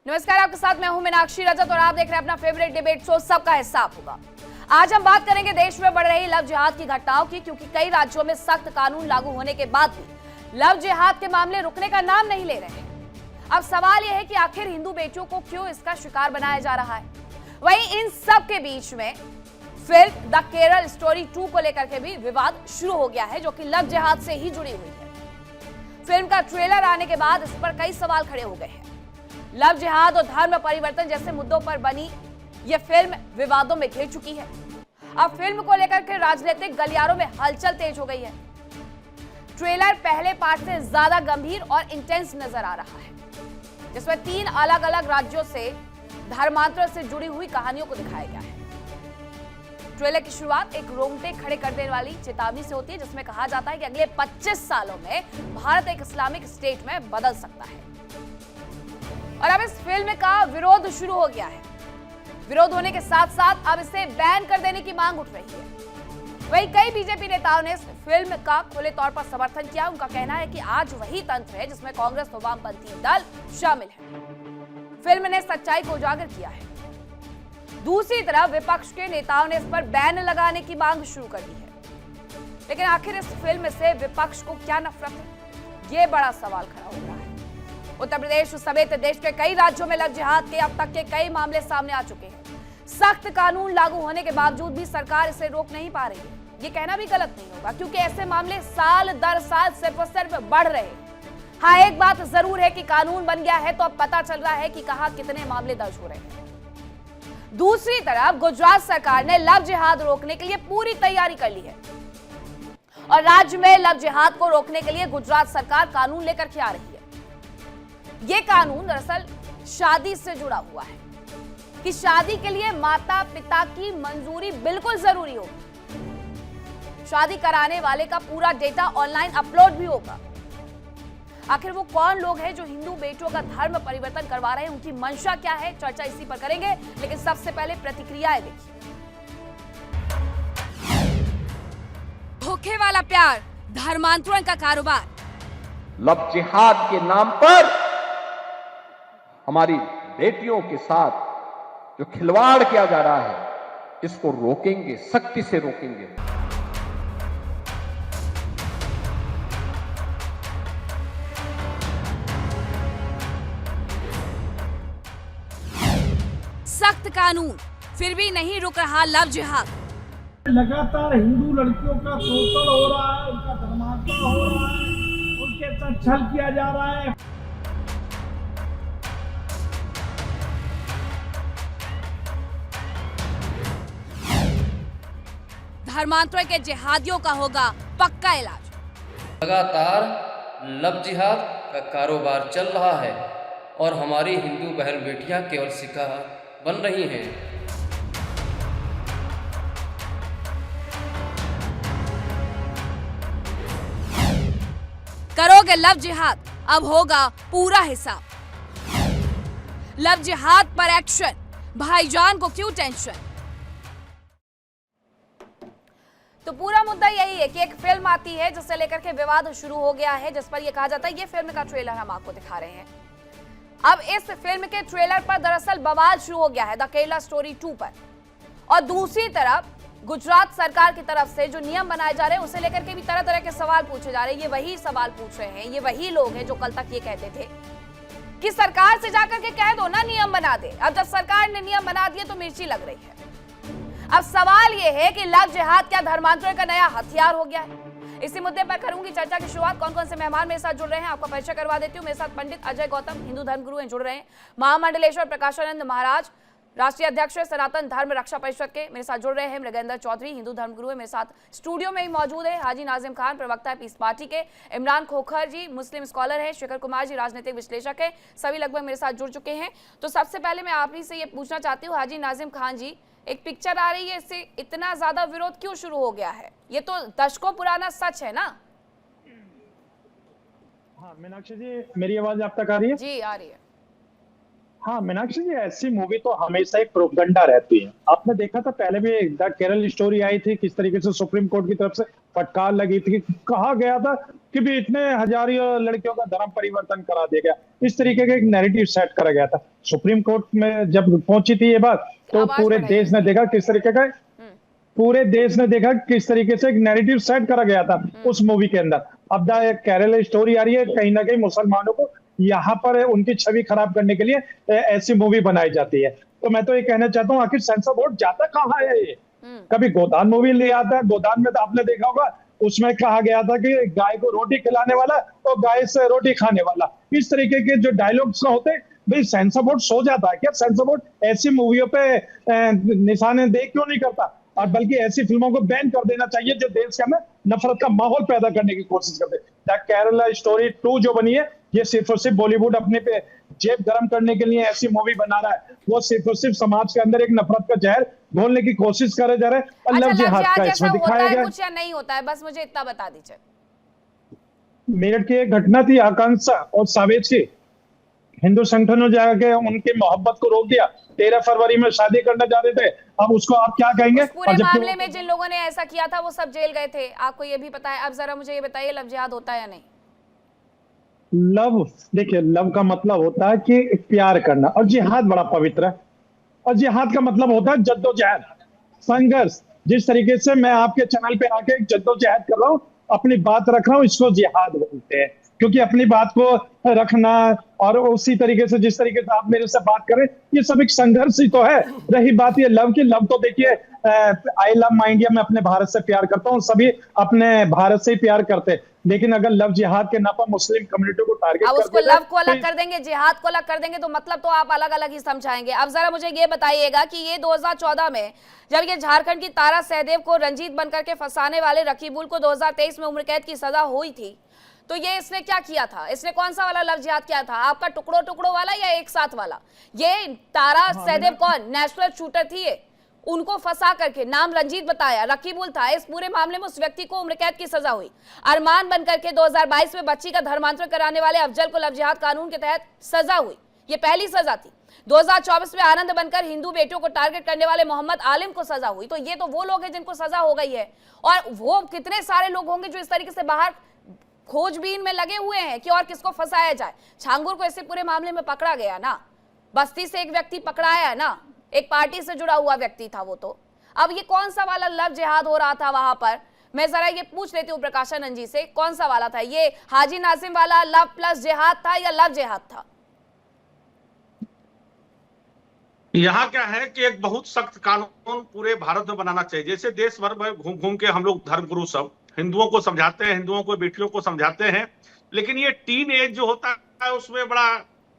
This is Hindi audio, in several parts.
नमस्कार, आपके साथ मैं हूं मीनाक्षी रजत और आप देख रहे हैं अपना फेवरेट डिबेट शो सबका हिसाब होगा। आज हम बात करेंगे देश में बढ़ रही लव जिहाद की घटनाओं की, क्योंकि कई राज्यों में सख्त कानून लागू होने के बाद भी लव जिहाद के मामले रुकने का नाम नहीं ले रहे हैं। अब सवाल यह है कि आखिर हिंदू बेटियों को क्यों इसका शिकार बनाया जा रहा है। वहीं इन सब के बीच में फिल्म द केरल स्टोरी 2 को लेकर के भी विवाद शुरू हो गया है, जो कि लव जिहाद से ही जुड़ी हुई है। फिल्म का ट्रेलर आने के बाद इस पर कई सवाल खड़े हो गए हैं। लव जिहाद और धर्म परिवर्तन जैसे मुद्दों पर बनी यह फिल्म विवादों में घिर चुकी है। अब फिल्म को लेकर के राजनीतिक गलियारों में हलचल तेज हो गई है। ट्रेलर पहले पार्ट से ज्यादा गंभीर और इंटेंस नजर आ रहा है, जिसमें 3 अलग अलग राज्यों से धर्मांतरण से जुड़ी हुई कहानियों को दिखाया गया है। ट्रेलर की शुरुआत एक रोंगटे खड़े कर देने वाली चेतावनी से होती है, जिसमें कहा जाता है कि अगले 25 सालों में भारत एक इस्लामिक स्टेट में बदल सकता है। और अब इस फिल्म का विरोध शुरू हो गया है। विरोध होने के साथ साथ अब इसे बैन कर देने की मांग उठ रही है। वहीं कई बीजेपी नेताओं ने इस फिल्म का खुले तौर पर समर्थन किया। उनका कहना है कि आज वही तंत्र है जिसमें कांग्रेस और वामपंथी दल शामिल है। फिल्म ने सच्चाई को उजागर किया है। दूसरी तरफ विपक्ष के नेताओं ने इस पर बैन लगाने की मांग शुरू कर दी है। लेकिन आखिर इस फिल्म से विपक्ष को क्या नफरत है, ये बड़ा सवाल खड़ा हो रहा है। उत्तर प्रदेश समेत देश के कई राज्यों में लव जिहाद के अब तक के कई मामले सामने आ चुके हैं। सख्त कानून लागू होने के बावजूद भी सरकार इसे रोक नहीं पा रही है। ये कहना भी गलत नहीं होगा, क्योंकि ऐसे मामले साल दर साल सिर्फ और सिर्फ बढ़ रहे हैं। हाँ, एक बात जरूर है कि कानून बन गया है तो अब पता चल रहा है कि कहां कितने मामले दर्ज हो रहे हैं। दूसरी तरफ गुजरात सरकार ने लव जिहाद रोकने के लिए पूरी तैयारी कर ली है और राज्य में लव जिहाद को रोकने के लिए गुजरात सरकार कानून लेकर के आ रही है। यह कानून दरअसल शादी से जुड़ा हुआ है कि शादी के लिए माता पिता की मंजूरी बिल्कुल जरूरी होगी। शादी कराने वाले का पूरा डेटा ऑनलाइन अपलोड भी होगा। आखिर वो कौन लोग हैं जो हिंदू बेटियों का धर्म परिवर्तन करवा रहे हैं, उनकी मंशा क्या है, चर्चा इसी पर करेंगे। लेकिन सबसे पहले प्रतिक्रियाएं देखिए। धोखे वाला प्यार, धर्मांतरण का कारोबार। लव जिहाद के नाम पर हमारी बेटियों के साथ जो खिलवाड़ किया जा रहा है, इसको रोकेंगे, सख्ती से रोकेंगे। सख्त कानून, फिर भी नहीं रुक रहा लव जिहाद। लगातार हिंदू लड़कियों का शोषण हो रहा है, उनका धर्मांतरण हो रहा है, उनके साथ छल किया जा रहा है। धर्मांतरण के जिहादियों का होगा पक्का इलाज। लगातार लव जिहाद का कारोबार चल रहा है और हमारी हिंदू बहन बेटियां केवल शिकार बन रही हैं। करोगे लव जिहाद, अब होगा पूरा हिसाब। लव जिहाद पर एक्शन, भाईजान को क्यों टेंशन। तो पूरा मुद्दा यही है कि एक फिल्म आती है जिससे लेकर के विवाद शुरू हो गया है, जिस पर यह कहा जाता है ये फिल्म का ट्रेलर हम आपको दिखा रहे हैं। अब इस फिल्म के ट्रेलर पर दरअसल बवाल शुरू हो गया है द केरल स्टोरी 2 पर। और दूसरी तरफ गुजरात सरकार की तरफ से जो नियम बनाए जा रहे हैं उसे लेकर के भी तरह तरह के सवाल पूछे जा रहे हैं। ये वही सवाल पूछ रहे हैं, ये वही लोग हैं जो कल तक ये कहते थे कि सरकार से जाकर के कह दो ना नियम बना दे। अब जब सरकार ने नियम बना दिए तो मिर्ची लग रही है। अब सवाल यह है कि लव जिहाद क्या धर्मांतरण का नया हथियार हो गया है। इसी मुद्दे पर करूंगी चर्चा की शुरुआत। कौन कौन से मेहमान मेरे साथ जुड़ रहे हैं आपका परिचय करवा देती हूँ। मेरे साथ पंडित अजय गौतम, हिंदू धर्मगुरु हैं, जुड़ रहे हैं। महामंडलेश्वर प्रकाशानंद महाराज, राष्ट्रीय अध्यक्ष सनातन धर्म रक्षा परिषद के, मेरे साथ जुड़ रहे हैं। मृगेंद्र चौधरी, हिंदू धर्मगुरु है, मेरे साथ स्टूडियो में ही मौजूद है। हाजी नाजिम खान, प्रवक्ता है पीस पार्टी के। इमरान खोखर जी, मुस्लिम स्कॉलर है। शेखर कुमार जी, राजनीतिक विश्लेषक है। सभी लगभग मेरे साथ जुड़ चुके हैं। तो सबसे पहले मैं आप ही से ये पूछना चाहती हूँ, हाजी नाजिम खान जी, एक पिक्चर आ रही है, इससे इतना ज्यादा विरोध क्यों शुरू हो गया है? ये तो दशकों पुराना सच है ना। हाँ मीनाक्षी जी, मेरी आवाज आप तक आ रही है? जी आ रही है। हाँ मीनाक्षी जी, ऐसी मूवी तो हमेशा एक प्रोपेगेंडा रहती है। आपने देखा था पहले भी द केरल स्टोरी आई थी, किस तरीके से सुप्रीम कोर्ट की तरफ से फटकार लगी थी, कहा गया था कि भी इतने हजारों लड़कियों का धर्म परिवर्तन करा दिया गया, इस तरीके का एक नैरेटिव सेट करा गया था। सुप्रीम कोर्ट में जब पहुंची थी ये बात, तो पूरे देश ने देखा किस तरीके का, पूरे देश ने देखा किस तरीके से एक नैरेटिव सेट करा गया था उस मूवी के अंदर। अब द केरला स्टोरी आ रही है, कहीं ना कहीं मुसलमानों को यहाँ पर उनकी छवि खराब करने के लिए ऐसी मूवी बनाई जाती है। तो मैं तो ये कहना चाहता हूँ, आखिर सेंसर बोर्ड जाता कहाँ है ये? कभी गोदान मूवी ले आता है, गोदान में तो आपने देखा होगा, उसमें कहा गया था कि गाय को रोटी खिलाने वाला और गाय से रोटी खाने वाला, इस तरीके के जो डायलॉग्स होते, भाई सेंसर बोर्ड सो जाता है क्या? सेंसर बोर्ड ऐसी मूवियों पे निशानेदेही क्यों नहीं करता? और बल्कि ऐसी फिल्मों को बैन कर देना चाहिए जो देश के अंदर नफरत का माहौल पैदा करने की कोशिश करते हैं। द केरला स्टोरी 2 जो बनी है, ये सिर्फ और सिर्फ बॉलीवुड अपने पे जेब गर्म करने के लिए ऐसी मूवी बना रहा है। वो सिर्फ और सिर्फ समाज के अंदर एक नफरत का जहर घोलने की कोशिश करे जा रहे हैं। और लव जिहाद का इसमें दिखाया गया कुछ या नहीं होता है, बस मुझे इतना बता दीजिए। मेरठ की एक घटना थी, आकांक्षा और सावेज की। हिंदू संगठनों जाके उनकी मोहब्बत को रोक दिया, 13 फरवरी में शादी करना चाहते थे, अब उसको आप क्या कहेंगे? पूरे मामले में जिन लोगों ने ऐसा किया था वो सब जेल गए थे, आपको ये भी पता है। अब जरा मुझे ये बताइए, लव जिहाद होता है या नहीं? लव, देखिए, लव का मतलब होता है कि प्यार करना, और जिहाद बड़ा पवित्र है। और जिहाद का मतलब होता है जद्दोजहद, संघर्ष। जिस तरीके से मैं आपके चैनल पे आके जद्दोजहद कर रहा हूँ, अपनी बात रख रहा हूँ, इसको जिहाद बोलते हैं। क्योंकि अपनी बात को रखना, और उसी तरीके से जिस तरीके से आप मेरे से बात करें, ये सब एक संघर्ष ही तो है। रही बात ये लव की, लव तो देखिए, आई लव माई इंडिया, मैं अपने भारत से प्यार करता हूँ, सभी अपने भारत से ही प्यार करते हैं। लेकिन अगर लव जिहाद के नाम पर मुस्लिम कम्युनिटी को टारगेट अब उसको लव को अलग कर देंगे, जिहाद को अलग कर देंगे, तो मतलब तो आप अलग अलग ही समझाएंगे। अब जरा मुझे ये बताइएगा कि ये 2014 में जब ये झारखंड की तारा सहदेव को रंजीत बनकर के फंसाने वाले रकीबुल को 2023 में उम्र कैद की सजा हुई थी, तो ये इसने क्या किया था? इसने कौन सा वाला लव जिहाद किया था? आपका टुकड़ों टुकड़ों वाला या एक साथ वाला? ये तारा सहदेव कौन? नेशनल शूटर थी ये, उनको फंसा करके नाम रंजीत बताया, रकीबुल था। इस पूरे मामले में उस व्यक्ति को उम्र कैद की सजा हुई। अरमान बनकर के 2022 में बच्ची का धर्मांतरण कराने वाले अफजल को लव जिहाद कानून के तहत सजा हुई, ये पहली सजा थी। 2024 में आनंद बनकर हिंदू बेटियों को टारगेट करने वाले मोहम्मद आलिम को सजा हुई। तो ये तो वो लोग हैं जिनको सजा हो गई है, और वो कितने सारे लोग होंगे जो इस तरीके से बाहर खोजबीन में लगे हुए हैं कि और किसको फंसाया जाए। छांगुर को इससे पूरे मामले में पकड़ा गया ना, बस्ती से एक व्यक्ति पकड़ाया है ना, एक पार्टी से जुड़ा हुआ व्यक्ति था वो। तो अब ये कौन सा वाला लव जिहाद हो रहा था वहां पर? मैं जरा ये पूछ लेती हूँ प्रकाशन जी से, कौन सा वाला था ये? हाजी नाजिम वाला लव प्लस जिहाद था या लव जिहाद था? यहाँ क्या है कि एक बहुत सख्त कानून पूरे भारत में बनाना चाहिए। जैसे देश भर में घूम घूम के हम लोग धर्मगुरु सब हिंदुओं को समझाते हैं, हिंदुओं को बेटियों को समझाते हैं, लेकिन ये टीन एज जो होता है उसमें बड़ा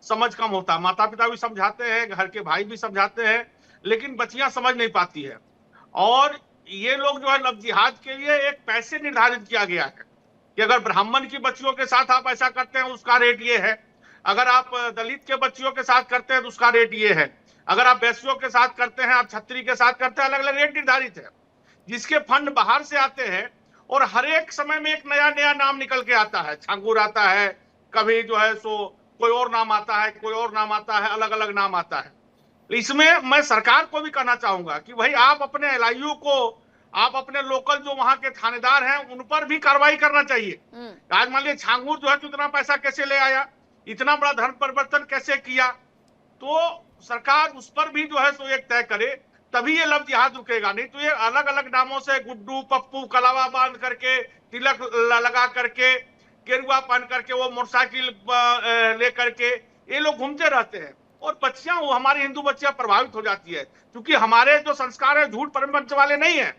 समझ कम होता है। माता पिता भी समझाते हैं, घर के भाई भी समझाते हैं, लेकिन बच्चियां समझ नहीं पाती है। और ये लोग जो है लव जिहाद के लिए एक पैसे निर्धारित किया गया है कि अगर ब्राह्मण की बच्चियों के साथ आप ऐसा करते हैं उसका रेट ये है, अगर आप दलित के बच्चियों के साथ करते हैं तो उसका रेट ये है, अगर आप वैश्यों के साथ करते हैं, आप छत्री के साथ करते हैं, अलग अलग रेट निर्धारित है। जिसके फंड बाहर से आते हैं और हर एक समय में एक नया नया नाम निकल के आता है। छांगुर आता है, कभी जो है सो कोई और नाम आता है, कोई और नाम आता है, अलग अलग नाम आता है। इसमें मैं सरकार को भी कहना चाहूंगा कि भाई आप अपने एलआईयू को, आप अपने लोकल जो वहां के थानेदार हैं उन पर भी कार्रवाई करना चाहिए। आज मान लीजिए छांगुर जो है इतना पैसा कैसे ले आया, इतना बड़ा धर्म परिवर्तन कैसे किया, तो सरकार उस पर भी जो है सो एक तय करे, तभी ये लव जिहाद रुकेगा। नहीं तो ये अलग अलग नामों से गुड्डू पप्पू कलावा बांध करके, तिलक लगा करके, गेरुआ पहन करके, वो मोटरसाइकिल ले करके ये लोग घूमते रहते हैं और बच्चियां, वो हमारी हिंदू बच्चियां प्रभावित हो जाती है। क्योंकि हमारे जो संस्कार है झूठ प्रपंच वाले नहीं है,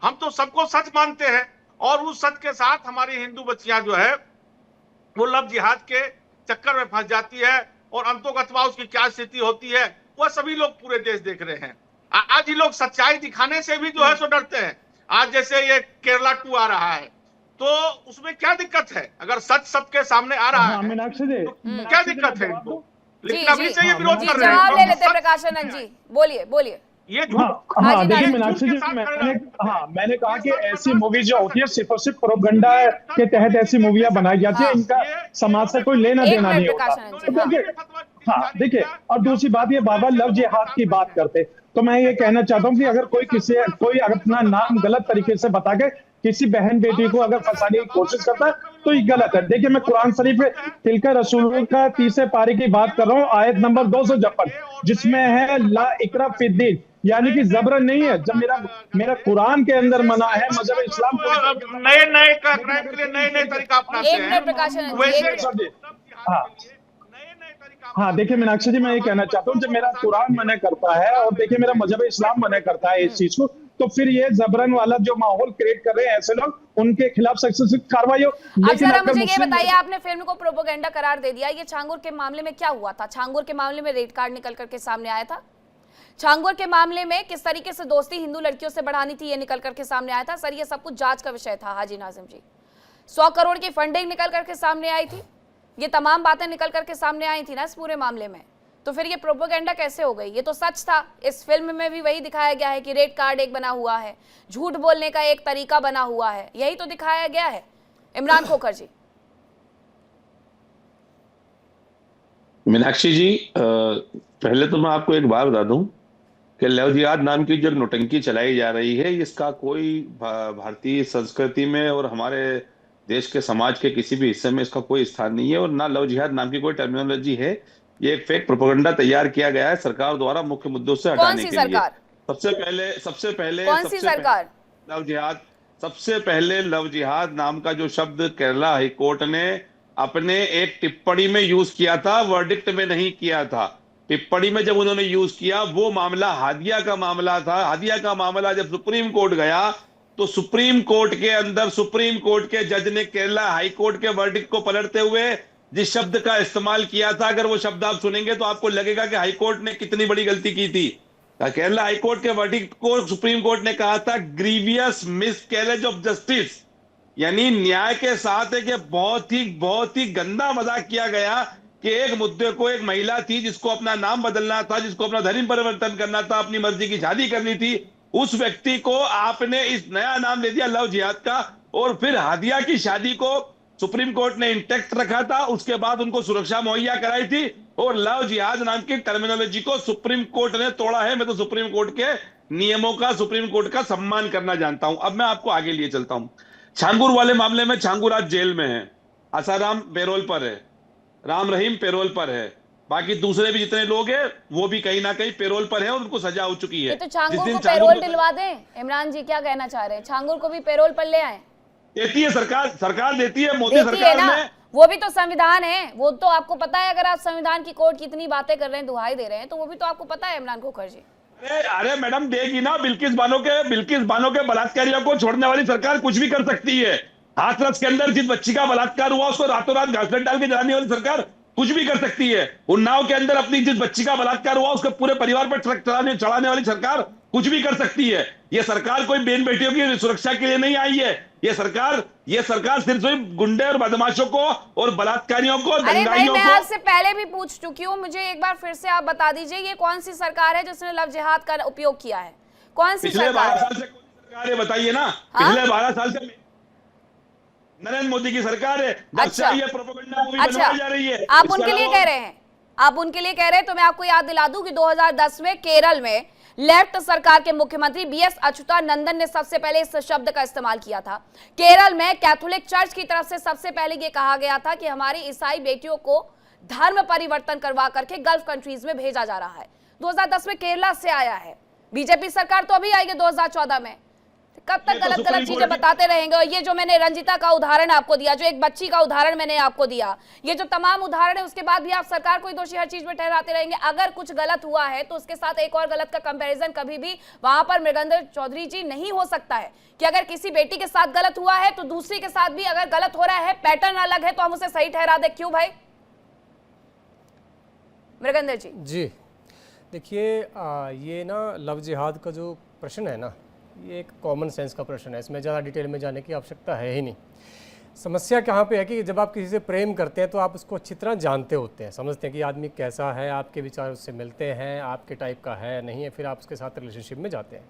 हम तो सबको सच मानते हैं और उस सच के साथ हमारी हिंदू बच्चियां जो है वो लव जिहाद के चक्कर में फंस जाती है और अंतोगत्वा उसकी क्या स्थिति होती है वह सभी लोग पूरे देश देख रहे हैं। आज ये लोग सच्चाई दिखाने से भी जो है सो डरते हैं। आज जैसे ये केरला 2 आ रहा है तो उसमें क्या दिक्कत है? अगर सच सबके सामने आ रहा है तो क्या दिक्कत है इनको? लेकिन अभी से ये विरोध कर रहे हैं। जवाब ले लेते प्रकाशन जी, बोलिए बोलिए। ये हाँ देखिए मीनाक्षी जी, मैंने कहा कि ऐसी मूवी जो होती है सिर्फ और सिर्फ प्रोपेगेंडा के तहत ऐसी मूवियां बनाई जाती है, इनका समाज से कोई लेना देना नहीं होता। हाँ देखिए, और दूसरी बात ये बाबा लव जिहाद की बात करते, तो मैं ये कहना चाहता हूँ कि अगर कोई अपना नाम गलत तरीके से बता के किसी बहन बेटी को अगर फंसाने की कोशिश करता है तो ये गलत है। देखिए, मैं कुरान शरीफ तिलका रसूल का 30 पारी की बात कर रहा हूँ, आयत नंबर 256, जिसमें है ला इकरा फिद्दीन, यानी कि जबरन नहीं है। जब मेरा कुरान के अंदर मना है, मजहब इस्लाम नए नए क्राइम के लिए नए नए तरीका अपनाते एक हैं। मिनट प्रकाश आनंद जी, एक वैसे मिनट। हाँ हाँ, देखिए मीनाक्षी जी, मैं ये कहना चाहता हूँ, जब मेरा कुरान मना करता है और देखिए मेरा मजहब इस्लाम मना करता है इस चीज को, तो फिर ये जबरन वाला जो माहौल क्रिएट कर रहे हैं ऐसे लोग, उनके खिलाफ सख्त से सख्त कार्रवाई हो। अब लेकिन जरा अगर मुझे ये मुस्लिम बताइए, आपने फिल्म को प्रोपोगेंडा करार दे दिया, ये छांगुर के मामले में क्या हुआ था? छांगुर के मामले में रेड कार्ड निकल करके सामने आया था। छांगुर के मामले में किस तरीके से दोस्ती हिंदू लड़कियों से बढ़ानी थी, ये निकल करके सामने आया था। सर, ये सब कुछ जांच का विषय था। हाजी नाजिम जी, 100 करोड़ की फंडिंग निकल करके सामने आई थी, ये तमाम बातें निकल करके सामने आई थी ना इस पूरे मामले में। तो फिर ये प्रोपोगेंडा कैसे हो गई? ये तो सच था। इस फिल्म में भी वही दिखाया गया है कि रेड कार्ड एक बना हुआ है, झूठ बोलने का एक तरीका बना हुआ है, यही तो दिखाया गया है। इमरान खोखर जी। मीनाक्षी जी, पहले तो मैं आपको एक बात बता दूं कि लव जिहाद नाम की जो नौटंकी चलाई जा रही है, इसका कोई भारतीय संस्कृति में और हमारे देश के समाज के किसी भी हिस्से में इसका कोई स्थान नहीं है, और ना लव जिहाद नाम की कोई टर्मिनोलॉजी है। ये एक फेक प्रोपेगेंडा तैयार किया गया है सरकार द्वारा मुख्य मुद्दों से हटाने के लिए। कौन सी सरकार? लव जिहाद, सबसे पहले लव जिहाद नाम का जो शब्द केरला हाई कोर्ट ने अपने एक टिप्पणी में यूज किया था, वर्डिक्ट में नहीं किया था। टिप्पणी में जब उन्होंने यूज किया, वो मामला हादिया का मामला था। हादिया का मामला जब सुप्रीम कोर्ट गया, तो सुप्रीम कोर्ट के अंदर सुप्रीम कोर्ट के जज ने केरला हाई कोर्ट के वर्डिक्ट को पलटते हुए जिस शब्द का इस्तेमाल किया था, अगर वो शब्द आप सुनेंगे तो आपको लगेगा कि हाई कोर्ट ने कितनी बड़ी गलती की थी। केरला हाई कोर्ट के वर्डिक्ट को सुप्रीम कोर्ट ने कहा था ग्रीवियस मिसकैरेज ऑफ जस्टिस, यानी न्याय के साथ एक बहुत ही गंदा मजाक किया गया कि एक मुद्दे को, एक महिला थी जिसको अपना नाम बदलना था, जिसको अपना धर्म परिवर्तन करना था, अपनी मर्जी की शादी करनी थी, उस व्यक्ति को आपने इस नया नाम दे दिया लव जिहाद का। और फिर हादिया की शादी को सुप्रीम कोर्ट ने इंटैक्ट रखा था, उसके बाद उनको सुरक्षा मुहैया कराई थी, और लव जिहाद नाम की टर्मिनोलॉजी को सुप्रीम कोर्ट ने तोड़ा है। मैं तो सुप्रीम कोर्ट के नियमों का, सुप्रीम कोर्ट का सम्मान करना जानता हूं। अब मैं आपको आगे लिए चलता हूं। छांगुर वाले मामले में छांगुर आज जेल में है, आसाराम पेरोल पर है, राम रहीम पेरोल पर है, बाकी दूसरे भी जितने लोग हैं वो भी कहीं ना कहीं पेरोल पर है और उनको सजा हो चुकी है। तो छांगुर को पेरोल दिलवा दें। इमरान जी क्या कहना चाह रहे हैं? छांगुर को भी पेरोल पर ले आए? देती है सरकार देती है, मोदी सरकार ने। वो भी तो संविधान है, वो तो आपको पता है। अगर आप संविधान की कोर्ट की इतनी बातें कर रहे हैं, दुहाई दे रहे हैं, तो वो भी तो आपको पता है इमरान खोखर जी। अरे मैडम, देगी ना। बिल्किस बानो के बलात्कारियों को छोड़ने वाली सरकार कुछ भी कर सकती है। हाथरस के अंदर जिस बच्ची का बलात्कार हुआ उसको रातों रात घासलेट डाल के जलाने वाली सरकार कुछ भी कर सकती है। उन्नाव के अंदर अपनी जिस बच्ची का बलात्कार हुआ उसके पूरे परिवार पर ट्रक चढ़ाने वाली सरकार कुछ भी कर सकती है। ये सरकार कोई बहन बेटियों की सुरक्षा के लिए नहीं आई है। ये सरकार सिर्फ गुंडे और बदमाशों को और बलात्कारियों को, दंगाइयों को। मैं आपसे पहले भी पूछ चुकी हूँ, मुझे एक बार फिर से आप बता दीजिए, ये कौन सी सरकार है जिसने लव जिहाद का उपयोग किया है? कौन सी पिछले 12 साल से कौन सी सरकार है बताइए ना। पिछले 12 साल से नरेंद्र मोदी की सरकार है। अच्छा, ये प्रोपेगेंडा मूवी बनवाई जा रही है। आप उनके लिए कह रहे हैं, आप उनके लिए कह रहे हैं। तो मैं आपको याद दिला दूं कि 2010 में केरल में लेफ्ट सरकार के मुख्यमंत्री बीएस अच्युतानंदन ने सबसे पहले इस शब्द का इस्तेमाल किया था। केरल में कैथोलिक चर्च की तरफ से सबसे पहले ये कहा गया था कि हमारी ईसाई बेटियों को धर्म परिवर्तन करवा करके गल्फ कंट्रीज में भेजा जा रहा है। 2010 में केरला से आया है। बीजेपी सरकार तो अभी आएगी 2014 में। कब तक गलत चीजें बताते रहेंगे? और ये जो मैंने रंजिता का उदाहरण आपको दिया, जो एक बच्ची का उदाहरण मैंने आपको दिया, ये जो तमाम उदाहरण है, उसके बाद भी आप सरकार को दोषी हर चीज में ठहराते रहेंगे। अगर कुछ गलत हुआ है तो उसके साथ एक और गलत का कंपैरिजन कभी भी वहां पर मृगेंद्र चौधरी जी नहीं हो सकता है कि अगर किसी बेटी के साथ गलत हुआ है तो दूसरी के साथ भी अगर गलत हो रहा है, पैटर्न अलग है, तो हम उसे सही ठहरा दे। क्यों भाई मृगेंद्र जी? जी देखिए, ये ना लव जिहाद का जो प्रश्न है ना, ये एक कॉमन सेंस का प्रश्न है। इसमें ज़्यादा डिटेल में जाने की आवश्यकता है ही नहीं। समस्या कहाँ पे है कि जब आप किसी से प्रेम करते हैं तो आप उसको अच्छी तरह जानते होते हैं, समझते हैं कि आदमी कैसा है, आपके विचार उससे मिलते हैं, आपके टाइप का है नहीं है, फिर आप उसके साथ रिलेशनशिप में जाते हैं।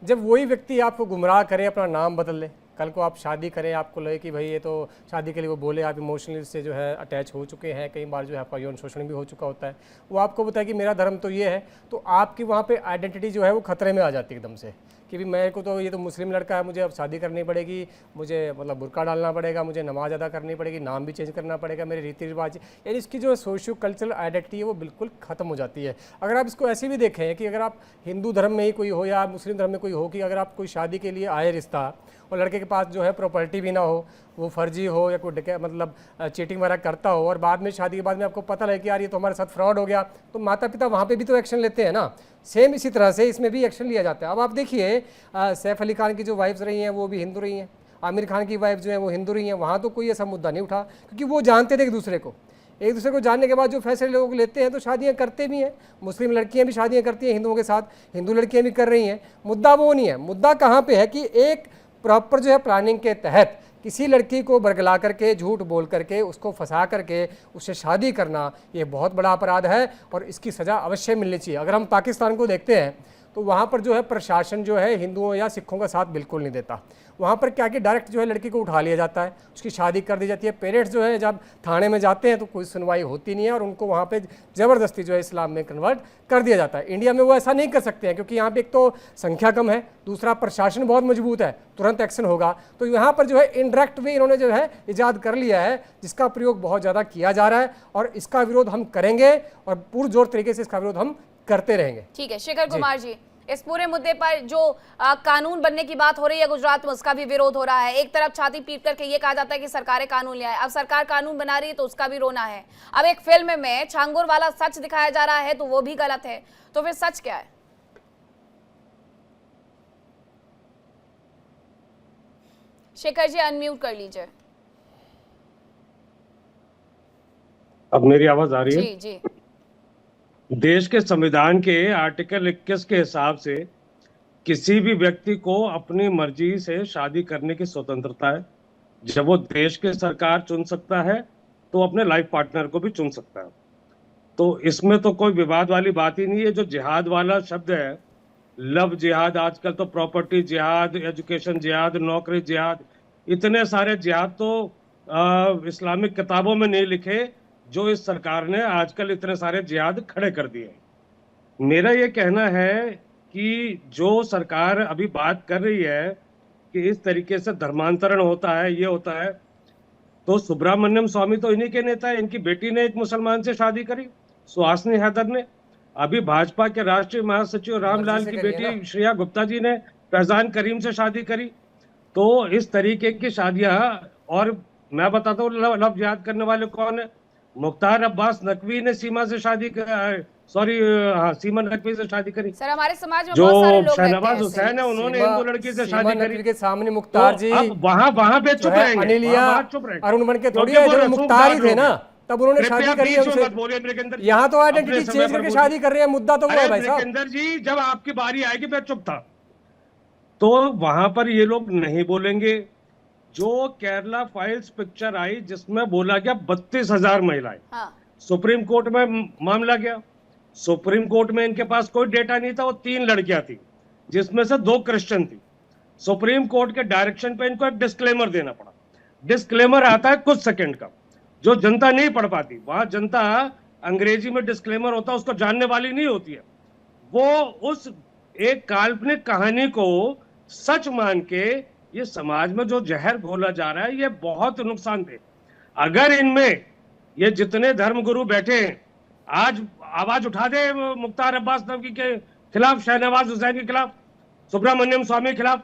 जब वही व्यक्ति आपको गुमराह करे, अपना नाम बदल ले, कल को आप शादी करें, आपको लगे कि भाई ये तो शादी के लिए वो बोले, आप इमोशनली से जो है अटैच हो चुके हैं, कई बार जो है आपका यौन शोषण भी हो चुका होता है, वो आपको बताए कि मेरा धर्म तो ये है, तो आपकी वहाँ पे आइडेंटिटी जो है वो खतरे में आ जाती है एकदम से कि भी मेरे को तो ये तो मुस्लिम लड़का है, मुझे अब शादी करनी पड़ेगी, मुझे मतलब बुर्का डालना पड़ेगा, मुझे नमाज अदा करनी पड़ेगी, नाम भी चेंज करना पड़ेगा, मेरे रीति रिवाज, यानी इसकी जो सोशियो कल्चरल आइडेंटिटी है वो बिल्कुल ख़त्म हो जाती है। अगर आप इसको ऐसे भी देखें कि अगर आप हिंदू धर्म में ही कोई हो या मुस्लिम धर्म में कोई हो, कि अगर आप कोई शादी के लिए आए रिश्ता और लड़के के पास जो है प्रॉपर्टी भी ना हो, वो फर्जी हो या कोई मतलब चीटिंग वगैरह करता हो, और बाद में शादी के बाद में आपको पता लगे कि यार ये तो हमारे साथ फ्रॉड हो गया, तो माता पिता वहाँ पे भी तो एक्शन लेते हैं ना। सेम इसी तरह से इसमें भी एक्शन लिया जाता है। अब आप देखिए सैफ अली खान की जो वाइफ्स रही हैं वो भी हिंदू रही हैं, आमिर खान की वाइफ जो है वो हिंदू रही हैं, वहाँ तो कोई ऐसा मुद्दा नहीं उठा, क्योंकि वो जानते थे एक दूसरे को जानने के बाद जो फैसले लोग लेते हैं तो शादियां करते भी हैं। मुस्लिम लड़कियां भी शादियां करती हैं हिंदुओं के साथ, हिंदू लड़कियां भी कर रही हैं। मुद्दा वो नहीं है, मुद्दा कहाँ पे है कि एक प्रॉपर जो है प्लानिंग के तहत किसी लड़की को बरगला करके, झूठ बोल करके, उसको फंसा करके उससे शादी करना, ये बहुत बड़ा अपराध है और इसकी सज़ा अवश्य मिलनी चाहिए। अगर हम पाकिस्तान को देखते हैं तो वहाँ पर जो है प्रशासन जो है हिंदुओं या सिखों का साथ बिल्कुल नहीं देता। वहाँ पर क्या कि डायरेक्ट जो है लड़की को उठा लिया जाता है, उसकी शादी कर दी जाती है। पेरेंट्स जो है जब थाने में जाते हैं तो कोई सुनवाई होती नहीं है और उनको वहाँ पे ज़बरदस्ती जो है इस्लाम में कन्वर्ट कर दिया जाता है। इंडिया में वो ऐसा नहीं कर सकते हैं, क्योंकि यहाँ पे एक तो संख्या कम है, दूसरा प्रशासन बहुत मजबूत है, तुरंत एक्शन होगा। तो यहाँ पर जो है इनडायरेक्ट वे इन्होंने जो है ईजाद कर लिया है, जिसका प्रयोग बहुत ज़्यादा किया जा रहा है और इसका विरोध हम करेंगे और पुरजोर तरीके से इसका विरोध हम करते रहेंगे। ठीक है शेखर कुमार जी, इस पूरे मुद्दे पर जो कानून बनने की बात हो रही है गुजरात में, उसका भी विरोध हो रहा है। एक तरफ छाती पीट करके ये कहा जाता है कि सरकारें कानून ले आए, अब सरकार कानून बना रही है तो उसका भी रोना है। अब एक फिल्म में छांगुर वाला सच दिखाया जा रहा है तो वो भी गलत है, तो फिर सच क्या है? शेखर जी अनम्यूट कर लीजिए। अब मेरी आवाज आ रही है? जी जी। देश के संविधान के आर्टिकल 21 के हिसाब से किसी भी व्यक्ति को अपनी मर्जी से शादी करने की स्वतंत्रता है। जब वो देश की सरकार चुन सकता है तो अपने लाइफ पार्टनर को भी चुन सकता है। तो इसमें तो कोई विवाद वाली बात ही नहीं है। जो जिहाद वाला शब्द है, लव जिहाद, आजकल तो प्रॉपर्टी जिहाद, एजुकेशन जिहाद, नौकरी जिहाद, इतने सारे जिहाद तो इस्लामिक किताबों में नहीं लिखे जो इस सरकार ने आजकल इतने सारे जिहाद खड़े कर दिए। मेरा ये कहना है कि जो सरकार अभी बात कर रही है कि इस तरीके से धर्मांतरण होता है, ये होता है, तो सुब्रमण्यम स्वामी तो इन्हीं के नेता है। इनकी बेटी ने एक मुसलमान से शादी करी, सुहासिनी हैदर ने। अभी भाजपा के राष्ट्रीय महासचिव रामलाल की बेटी श्रेया गुप्ता जी ने फैजान करीम से शादी करी। तो इस तरीके की शादियां, और मैं बताता हूँ लव जिहाद करने वाले कौन है। मुख्तार अब्बास नकवी ने सीमा से शादी सीमा नकवी से शादी करी। सर हमारे समाज में जो बहुत सारे लोग शहनवाज हुसैन है, उन्होंने हिंदू लड़की से शादी करी। के सामने मुख्तार जी वहाँ पे चुप रहेंगे, अरुण बन के थोड़ी है, मुख्तार ही थे ना, तब उन्होंने शादी करी है उनसे। यहाँ तो आइडेंटिटी चेंज करके शादी कर रहे हैं, मुद्दा तो वो है भाई साहब। जी जब आपकी बारी आएगी मैं चुप था, तो वहां पर ये लोग नहीं बोलेंगे। जो केरला फाइल्स पिक्चर आई जिसमें बोला गया 32,000 महिलाएं, सुप्रीम कोर्ट में मामला गया। सुप्रीम कोर्ट में इनके पास कोई डेटा नहीं था, वो 3 लड़कियां थी जिसमें से 2 क्रिश्चियन थी। सुप्रीम कोर्ट के डायरेक्शन पे इनको एक डिस्क्लेमर देना पड़ा। डिस्क्लेमर आता है कुछ सेकंड का, जो जनता नहीं पढ़ पाती। वहां जनता अंग्रेजी में डिस्क्लेमर होता है, उसको जानने वाली नहीं होती है। वो उस एक काल्पनिक कहानी को सच मान के ये समाज में जो जहर घोला जा रहा है, ये बहुत नुकसानदेह। अगर इनमें ये जितने धर्मगुरु बैठे हैं आज आवाज उठा दे मुख्तार अब्बास नकवी के खिलाफ, शहनवाज हुसैन के खिलाफ, सुब्रमण्यम स्वामी के खिलाफ,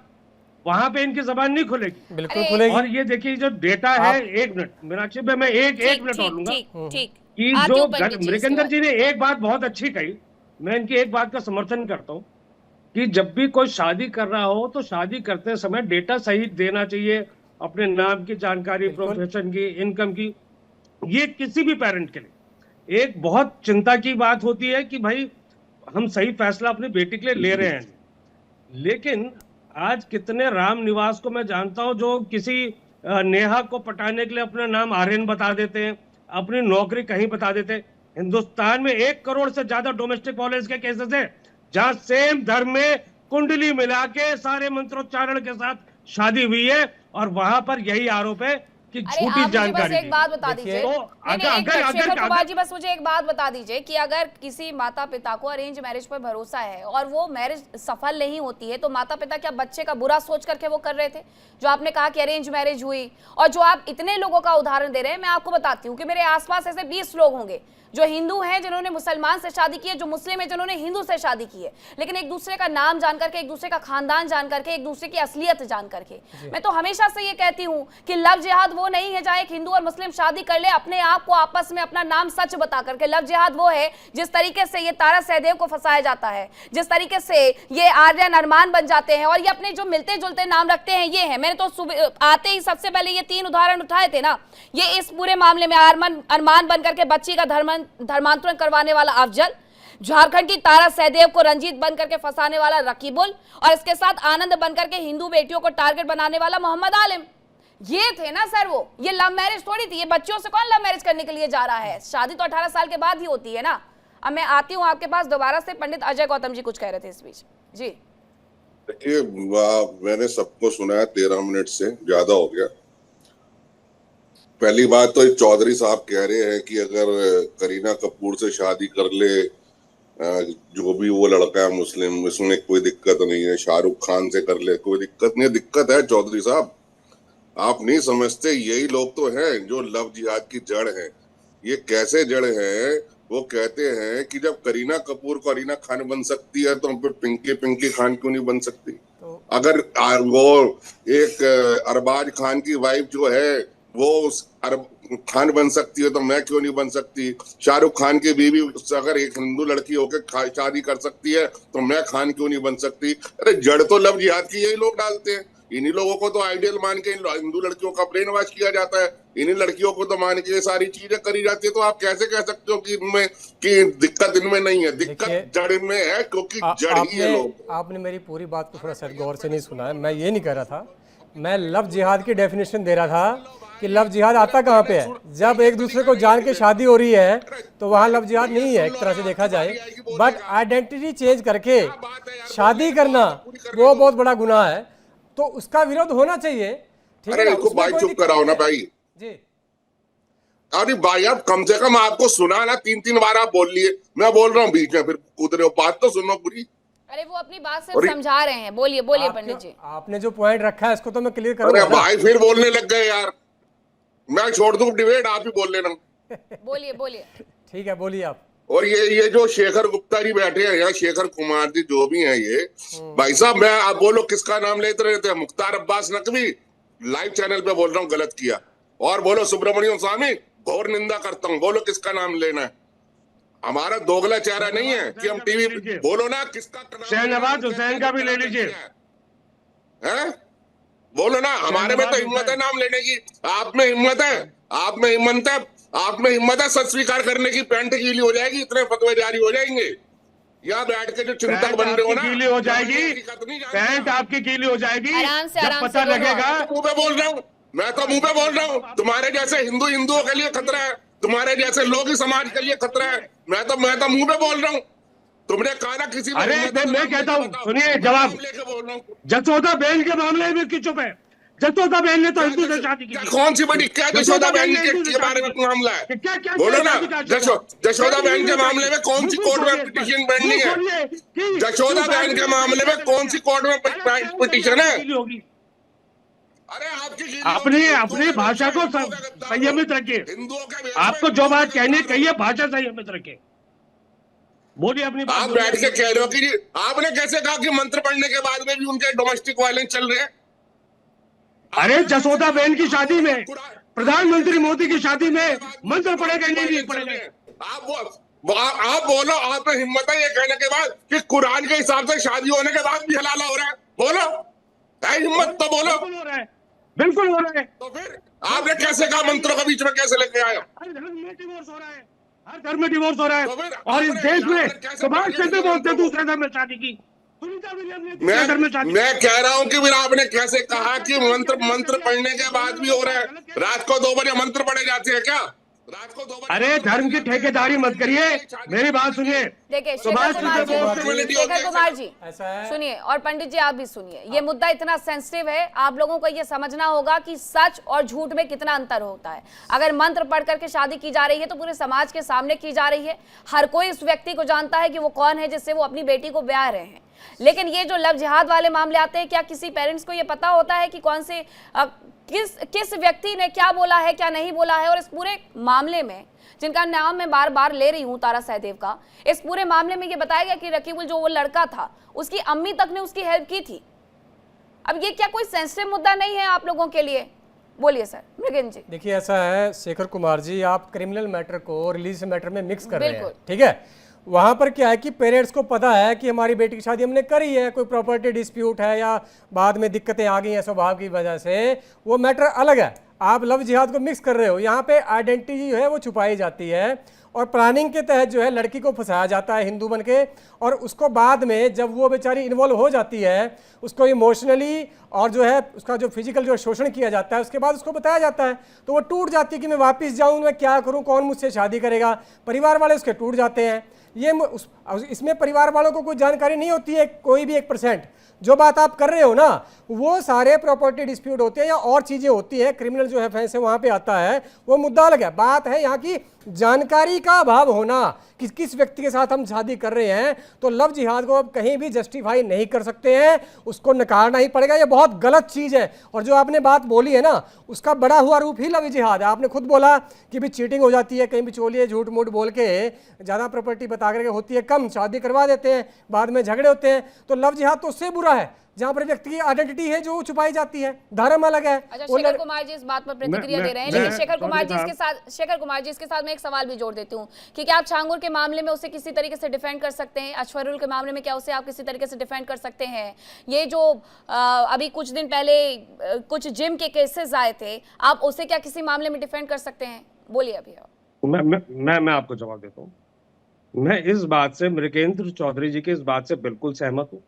वहां पे इनकी जबान नहीं खुलेगी। बिल्कुल खुलेगी। और ये देखिए जो डेटा है, 1 मिनट मीनाक्षी भाई, मैं एक मिनट और लूंगा कि जो मृगेंद्र जी ने एक बात बहुत अच्छी कही, मैं इनकी एक बात का समर्थन करता हूँ कि जब भी कोई शादी कर रहा हो तो शादी करते समय डेटा सही देना चाहिए, अपने नाम की जानकारी, प्रोफेशन की, इनकम की। ये किसी भी पेरेंट के लिए एक बहुत चिंता की बात होती है कि भाई हम सही फैसला अपनी बेटी के लिए ले रहे हैं। लेकिन आज कितने राम निवास को मैं जानता हूं जो किसी नेहा को पटाने के लिए अपना नाम आर्यन बता देते हैं, अपनी नौकरी कहीं बता देते हैं। हिंदुस्तान में 1 करोड़ से ज्यादा डोमेस्टिक वायलेंस के केसेस है जहां सेम धर्म में कुंडली मिला के सारे मंत्रोच्चारण के साथ शादी हुई है, और वहां पर यही आरोप है की अरे झूठी आप मुझे बस जानकारी एक दी। बात बता दीजिए, तो नहीं, नहीं, एक मिनट, शेखर कुमार अगर जी बस मुझे एक बात बता दीजिए कि अगर किसी माता पिता को अरेंज मैरिज पर भरोसा है और वो मैरिज सफल नहीं होती है, तो माता पिता क्या बच्चे का बुरा सोच करके वो कर रहे थे? जो आपने कहा कि अरेंज मैरिज हुई, और जो आप इतने लोगों का उदाहरण दे रहे हैं, मैं आपको बताती हूँ कि मेरे आसपास ऐसे 20 लोग होंगे जो हिंदू हैं जिन्होंने मुसलमान से शादी की है, जो मुस्लिम है जिन्होंने हिंदू से शादी की है, लेकिन एक दूसरे का नाम जान करके, एक दूसरे का खानदान जान करके, एक दूसरे की असलियत जान करके। मैं तो हमेशा से ये कहती हूँ कि लव जिहाद वो नहीं है जहां एक हिंदू और मुस्लिम शादी कर ले अपने आप को आपस में अपना नाम सच बता करके। लव जिहाद वो है जिस तरीके से ये तारा सहदेव को फंसाया जाता है, जिस तरीके से ये आर्यन अरमान बन जाते हैं और ये अपने जो मिलते जुलते नाम रखते हैं, ये है। मैंने तो आते ही सबसे पहले ये 3 उदाहरण उठाए थे ना, ये इस पूरे मामले में अरमान बन करके बच्ची का धर्मांतरण करवाने वाला अफजल, झारखंड की तारा सहदेव को रंजीत बनकर के फंसाने वाला रकीबुल, और इसके साथ आनंद बनकर के हिंदू बेटियों को टारगेट बनाने वाला मोहम्मद आलिम। ये थे ना सर वो, ये लव मैरिज थोड़ी थी। ये बच्चों से कौन लव मैरिज करने के लिए जा रहा है? शादी तो 18 साल के बाद ही होती है ना। अब मैं आती हूँ आपके पास दोबारा से, पंडित अजय गौतम जी कुछ कह रहे थे इस बीच। जी देखिए, मैंने सबको सुना है, 13 मिनट से ज्यादा हो गया। पहली बात तो चौधरी साहब कह रहे हैं कि अगर करीना कपूर से शादी कर ले जो भी वो लड़का है मुस्लिम, इसमें कोई दिक्कत नहीं है, शाहरुख खान से कर ले कोई दिक्कत नहीं है। दिक्कत है चौधरी साहब, आप नहीं समझते, यही लोग तो हैं जो लव जिहाद की जड़ है। ये कैसे जड़ है? वो कहते हैं कि जब करीना कपूर करीना खान बन सकती है तो फिर पिंकी खान क्यों नहीं बन सकती? अगर वो एक अरबाज खान की वाइफ जो है वो उस खान बन सकती है तो मैं क्यों नहीं बन सकती? शाहरुख खान की बीवी अगर एक हिंदू लड़की होकर शादी कर सकती है तो मैं खान क्यों नहीं बन सकती? अरे जड़ तो लव जिहाद की यही लोग डालते हैं। इन्हीं लोगों को तो आइडियल मान के हिंदू लड़कियों का ब्रेन वॉश किया जाता है, इन्हीं लड़कियों को तो मान के सारी चीजें करी जाती है। तो आप कैसे कह सकते हो कि इनमें कि दिक्कत इनमें नहीं है? दिक्कत जड़ में है, क्योंकि जड़ ही है लोग। आपने मेरी पूरी बात को थोड़ा सा गौर से नहीं सुना है। मैं ये नहीं कह रहा था, मैं लव जिहाद की डेफिनेशन दे रहा था कि लव जिहाद आता कहाँ पे है? जब एक दूसरे को जान के शादी हो रही है तो वहाँ लव जिहाद नहीं है एक तरह से देखा जाए। बट आइडेंटिटी चेंज करके शादी करना वो बहुत बड़ा गुनाह है, तो उसका विरोध होना चाहिए। ठीक है, इसको भाई चुप कराओ ना भाई जी। अरे भाई आप कम से कम आपको सुना ना, 3 बार आप बोल लिए, मैं बोल रहा हूँ बीच में फिर कूद रहे हो, बात तो सुनो पूरी। अरे वो अपनी बात सिर्फ समझा रहे हैं। बोलिए बोलिए पंडित जी। आपने जो पॉइंट रखा है इसको तो मैं क्लियर करूंगा। अरे भाई फिर बोलने लग गए यार, मैं छोड़ दूं डिबेट, आप ही बोल लेना। बोलिए बोलिए। ठीक है, बोलिए आप। और ये जो शेखर गुप्ता जी बैठे हैं या शेखर कुमार जी जो भी हैं, ये भाई साहब, मैं आप बोलो किसका नाम लेते रहते हैं? मुख्तार अब्बास नकवी, लाइव चैनल पे बोल रहा हूँ गलत किया। और बोलो सुब्रमण्यम स्वामी, घोर निंदा करता हूँ, बोलो किसका नाम लेना है? हमारा दोगला चेहरा नहीं है कि हम टीवी, बोलो ना किसका शहनवाज हुसैन का भी ले लीजिए, है बोलो ना। हमारे में तो हिम्मत है नाम लेने की, आप में हिम्मत है, आप में हिम्मत है, आप में हिम्मत है सच स्वीकार करने की। पैंट गीली हो जाएगी, इतने फतवे जारी हो जाएंगे। यहाँ बैठ के जो चिंतक बन रहे हो ना, गीली हो जाएगी, पैंट आपकी गीली हो जाएगी, आराम से जब पता लगेगा। मुंह पे बोल रहा हूँ, मैं तो मुंह पे बोल रहा हूँ। तुम्हारे जैसे हिंदुओं के लिए खतरा है, तुम्हारे जैसे लोग समाज के लिए खतरा है। मैं तो मुंह पे बोल रहा हूँ। तुमने कहा ना किसी, अरे मैं कहता हूँ, सुनिए जवाब, जसोदा बहन के मामले में क्यों चुप है? जसोदा बहन ने तो हिंदू से शादी की। कौन सी बड़ी, क्या जसोदा बहन के बारे में मामला है? बोलो ना। जसोदा बहन के मामले में कौन सी कोर्ट में पिटीशन पेंडिंग है? जसोदा बहन के मामले में कौन सी कोर्ट में पिटीशन है? अरे अपनी भाषा को संयमित रखिए। आपको जो बात कहनी कहिए, भाषा संयमित रखिए, बोलिए अपनी बात। आप बैठ के कह रहे हो कि आपने कैसे कहा कि मंत्र पढ़ने के बाद में भी उनके डोमेस्टिक वायलेंस चल रहे हैं? अरे जसोदा बहन की शादी में, प्रधानमंत्री मोदी की शादी में मंत्र पढ़ेगा नहीं पढ़ेगा? आप बोलो, आप में हिम्मत है ये कहने के बाद कि कुरान के हिसाब से शादी होने के बाद भी हलाला हो रहा है? बोलो, है हिम्मत तो बोलो। बिल्कुल हो रहा है। तो फिर आपने कैसे कहा मंत्रों के बीच में कैसे लेके आए? हर धर्म में डिवोर्स हो रहा है, हर धर्म में डिवोर्स हो रहा है। और इस देश में सुभाष चंद्र बोस ने दूसरे धर्म में शादी की, मैं कह रहा हूँ कि फिर आपने कैसे कहा कि मंत्र पढ़ने के बाद भी हो रहा है? रात को 2 बजे मंत्र पढ़े जाते हैं क्या? रात को 2 बजे अरे धर्म की ठेकेदारी मत करिए, मेरी बात सुनिए। देखिए सुभाष शेखर कुमार जी ऐसा है। सुनिए, और पंडित जी आप भी सुनिए। ये मुद्दा इतना सेंसिटिव है, आप लोगों को ये समझना होगा कि सच और झूठ में कितना अंतर होता है। अगर मंत्र पढ़ करके शादी की जा रही है तो पूरे समाज के सामने की जा रही है, हर कोई उस व्यक्ति को जानता है कि वो कौन है जिससे वो अपनी बेटी को ब्याह रहे हैं। लेकिन ये जो लव जिहाद वाले मामले आते हैं, क्या किसी पेरेंट्स को ये पता होता है कि कौन से किस व्यक्ति ने क्या बोला है, क्या नहीं बोला है? और इस पूरे मामले में, जिनका नाम मैं बार बार ले रही हूँ, तारा सहदेव का, इस पूरे मामले में ये बताया गया कि रकीबुल जो वो लड़का था, उसकी अम्मी तक ने उसकी हेल्प की थी। अब ये क्या कोई सेंसिटिव मुद्दा नहीं है आप लोगों के लिए? बोलिए सर मृगेंद्र जी। देखिए ऐसा है शेखर कुमार जी, आप क्रिमिनल मैटर को रिलीजियस मैटर में मिक्स कर रहे हैं, बिल्कुल। ठीक है। वहाँ पर क्या है कि पेरेंट्स को पता है कि हमारी बेटी की शादी हमने करी है, कोई प्रॉपर्टी डिस्प्यूट है या बाद में दिक्कतें आ गई हैं स्वभाव की वजह से, वो मैटर अलग है। आप लव जिहाद को मिक्स कर रहे हो। यहाँ पे आइडेंटिटी जो है वो छुपाई जाती है और प्लानिंग के तहत जो है लड़की को फंसाया जाता है हिंदू बन के, और उसको बाद में जब वो बेचारी इन्वॉल्व हो जाती है, उसको इमोशनली और जो है उसका जो फिजिकल जो शोषण किया जाता है, उसके बाद उसको बताया जाता है तो वो टूट जाती है कि मैं वापस जाऊँ, मैं क्या करूँ, कौन मुझसे शादी करेगा। परिवार वाले उसके टूट जाते हैं। ये इसमें परिवार वालों को कोई जानकारी नहीं होती है, कोई भी 1%। जो बात आप कर रहे हो ना, वो सारे प्रॉपर्टी डिस्प्यूट होते हैं या और चीज़ें होती हैं, क्रिमिनल जो है फैंसे वहाँ पे आता है, वो मुद्दा अलग है। बात है यहाँ की जानकारी का अभाव होना कि किस व्यक्ति के साथ हम शादी कर रहे हैं। तो लव जिहाद को अब कहीं भी जस्टिफाई नहीं कर सकते हैं, उसको नकारना ही पड़ेगा। ये बहुत गलत चीज़ है। और जो आपने बात बोली है ना, उसका बड़ा हुआ रूप ही लव जिहाद है। आपने खुद बोला कि भी चीटिंग हो जाती है, कहीं भी चोलिए झूठ मूठ बोल के ज़्यादा प्रॉपर्टी बता करके होती है कम, शादी करवा देते हैं, बाद में झगड़े होते हैं। तो लव जिहाद तो उससे बुरा है जहां पर व्यक्ति की आइडेंटिटी है जो छुपाई जाती है, धर्म अलग है। अच्छा शेखर कुमार जी इस बात पर प्रतिक्रिया दे रहे हैं, लेकिन शेखर कुमार जी इसके साथ मैं एक सवाल भी जोड़ देती हूँ कि क्या आप छांगुर के मामले में उसे किसी तरीके से डिफेंड कर सकते हैं? अश्वरुल के मामले में क्या उसे आप किसी तरीके से डिफेंड कर सकते हैं? ये जो अभी कुछ दिन पहले कुछ जिम के केसेस आए थे, आप उसे क्या किसी मामले में डिफेंड कर सकते हैं? बोलिए अभी मैं आपको जवाब देता हूँ। मैं इस बात से, मृगेंद्र चौधरी जी की इस बात से बिल्कुल सहमत हूँ।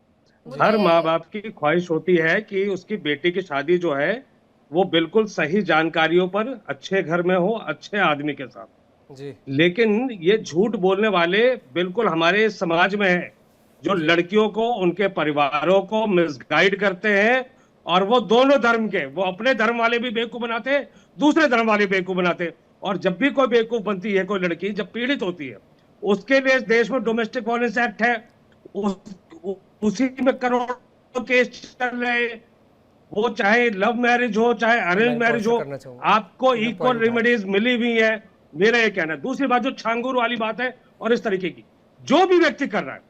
हर माँ बाप की ख्वाहिश होती है कि उसकी बेटी की शादी जो है वो बिल्कुल सही जानकारियों पर, अच्छे घर में हो, अच्छे आदमी के साथ जी। लेकिन ये झूठ बोलने वाले बिल्कुल हमारे समाज में है, जो लड़कियों को, उनके परिवारों को मिसगाइड करते हैं। और वो दोनों धर्म के, वो अपने धर्म वाले भी बेवकूफ बनाते, दूसरे धर्म वाले बेवकूफ बनाते। और जब भी कोई बेवकूफ बनती है, कोई लड़की जब पीड़ित होती है, उसके लिए देश में डोमेस्टिक वायलेंस एक्ट है, उसी में करोड़ों केस चल रहे, वो चाहे लव मैरिज हो चाहे अरेंज मैरिज हो, आपको इक्वल रेमेडीज मिली हुई है। मेरा ये कहना है। दूसरी बात जो छांगुर वाली बात है और इस तरीके की, जो भी व्यक्ति कर रहा है,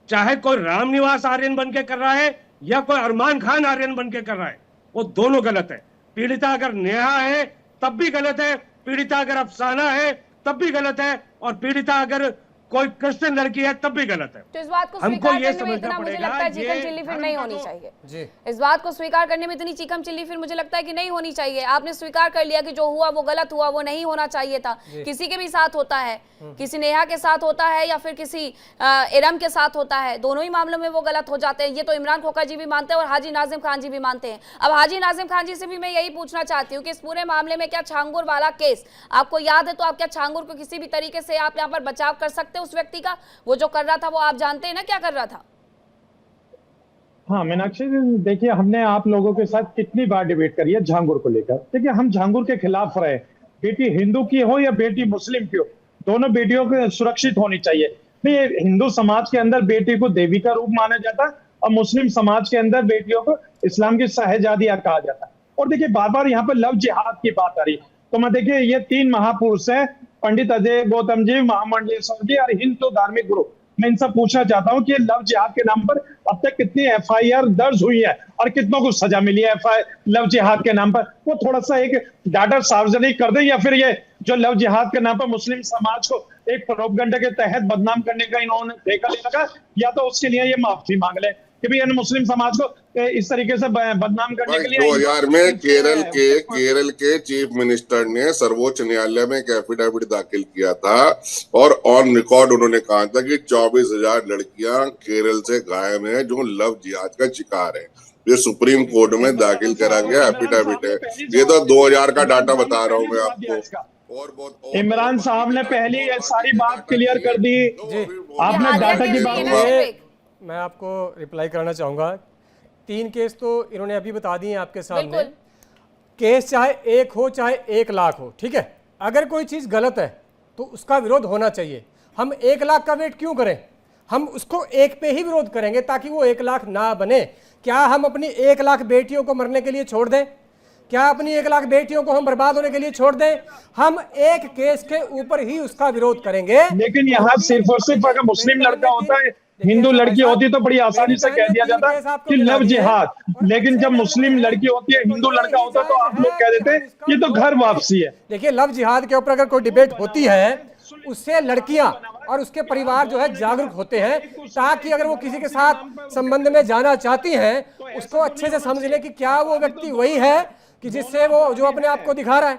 चाहे कोई रामनिवास आर्यन बन के कर रहा है या कोई अरमान खान आर्यन बन के कर रहा है, वो दोनों गलत है। पीड़िता अगर नेहा है तब भी गलत है, पीड़िता अगर अफसाना है तब भी गलत है, और पीड़िता अगर कोई क्रिश्चियन लड़की है तब भी गलत है। तो इस बात को स्वीकार करने में इतना मुझे लगता है चिकन चिल्ली फिर नहीं होनी चाहिए जी। इस बात को स्वीकार करने में इतनी चिकन चिल्ली फिर मुझे लगता है कि नहीं होनी चाहिए। आपने स्वीकार कर लिया कि जो हुआ वो गलत हुआ, वो नहीं होना चाहिए था। किसी के भी साथ होता है, किसी नेहा के साथ होता है या फिर किसी इरम के साथ होता है, दोनों ही मामलों में वो गलत हो जाते हैं। ये तो इमरान खोखर जी भी मानते हैं और हाजी नाजिम खान जी भी मानते हैं। अब हाजी नाजिम खान जी से भी मैं यही पूछना चाहती हूँ कि इस पूरे मामले में क्या छांगुर वाला केस आपको याद है? तो आप क्या छांगुर को किसी भी तरीके से आप यहाँ पर बचाव कर सकते हैं? उस व्यक्ति का वो जो कर रहा था वो आप जानते हैं ना क्या कर रहा था। हाँ मीनाक्षी जी, देखिए हमने आप लोगों के साथ कितनी बार डिबेट करी है झांगुर को लेकर। देखिए हम झांगुर के खिलाफ रहे, बेटी हिंदू की हो या बेटी मुस्लिम की हो, दोनों बेटियों को सुरक्षित होनी चाहिए। नहीं, हिंदू समाज के अंदर बेटी को देवी का रूप माना जाता है और मुस्लिम समाज के अंदर बेटियों को इस्लाम की शहजादियां कहा जाता है। और देखिए बार बार यहाँ पर लव जिहाद की बात आ रही है, तो मैं देखिए ये 3 महापुरुष हैं, पंडित अजय गौतम जी, महामंडलेश्वर जी और हिंदू धार्मिक गुरु। मैं इनसे पूछना चाहता हूँ कि लव जिहाद के नाम पर अब तक कितनी FIR दर्ज हुई है और कितनों को सजा मिली है लव जिहाद के नाम पर? वो थोड़ा सा एक डाटा सार्वजनिक कर दें, या फिर ये जो लव जिहाद के नाम पर मुस्लिम समाज को एक प्रोपगंडा के तहत बदनाम करने का इन्होंने ठेका ले रखा, या तो उसके लिए ये माफी मांग ले कि भी मुस्लिम समाज को इस तरीके से बदनाम करने के लिए। 2000 में केरल के चीफ मिनिस्टर ने सर्वोच्च न्यायालय में एक एफिडेविट दाखिल किया था और ऑन रिकॉर्ड उन्होंने कहा था कि 24,000 लड़कियां केरल से गायब हैं जो लव जिहाद का शिकार है। ये सुप्रीम कोर्ट में दाखिल करा गया एफिडेविट है। ये तो 2000 का डाटा बता रहा हूँ मैं आपको। इमरान साहब ने पहली ये सारी बात क्लियर कर दी। आपने हालिया डाटा की केस बात नहीं है की। ना सिर्फ एक। मैं आपको रिप्लाई करना चाहूँगा। 3 केस तो इन्होंने अभी बता दिए आपके सामने। बिल्कुल। केस चाहे 1 हो चाहे 1 लाख हो, ठीक है, अगर कोई चीज़ गलत है तो उसका विरोध होना चाहिए। हम 1 लाख का वेट क्यों करें? हम उसको 1 पे ही विरोध करेंगे ताकि वो 1 लाख ना बने। क्या हम अपनी 1 लाख बेटियों को मरने के लिए छोड़ दें? क्या अपनी 1 लाख बेटियों को हम बर्बाद होने के लिए छोड़ दें? हम एक केस के ऊपर ही उसका विरोध करेंगे। लेकिन यहाँ सिर्फ और सिर्फ अगर मुस्लिम लड़का होता है, हिंदू लड़की होती तो बड़ी आसानी से कह दिया जाता कि लव जिहाद, लेकिन जब मुस्लिम लड़की होती है, हिंदू लड़का होता तो आप लोग कह देते ये तो घर वापसी है। देखिए, लव जिहाद के ऊपर अगर कोई डिबेट होती है, उससे लड़कियां और उसके परिवार जो है जागरूक होते हैं, ताकि अगर वो किसी के साथ संबंध में जाना चाहती हैं उसको अच्छे से समझ ले कि क्या वो व्यक्ति वही है कि जिससे वो जो अपने आप को दिखा रहा है,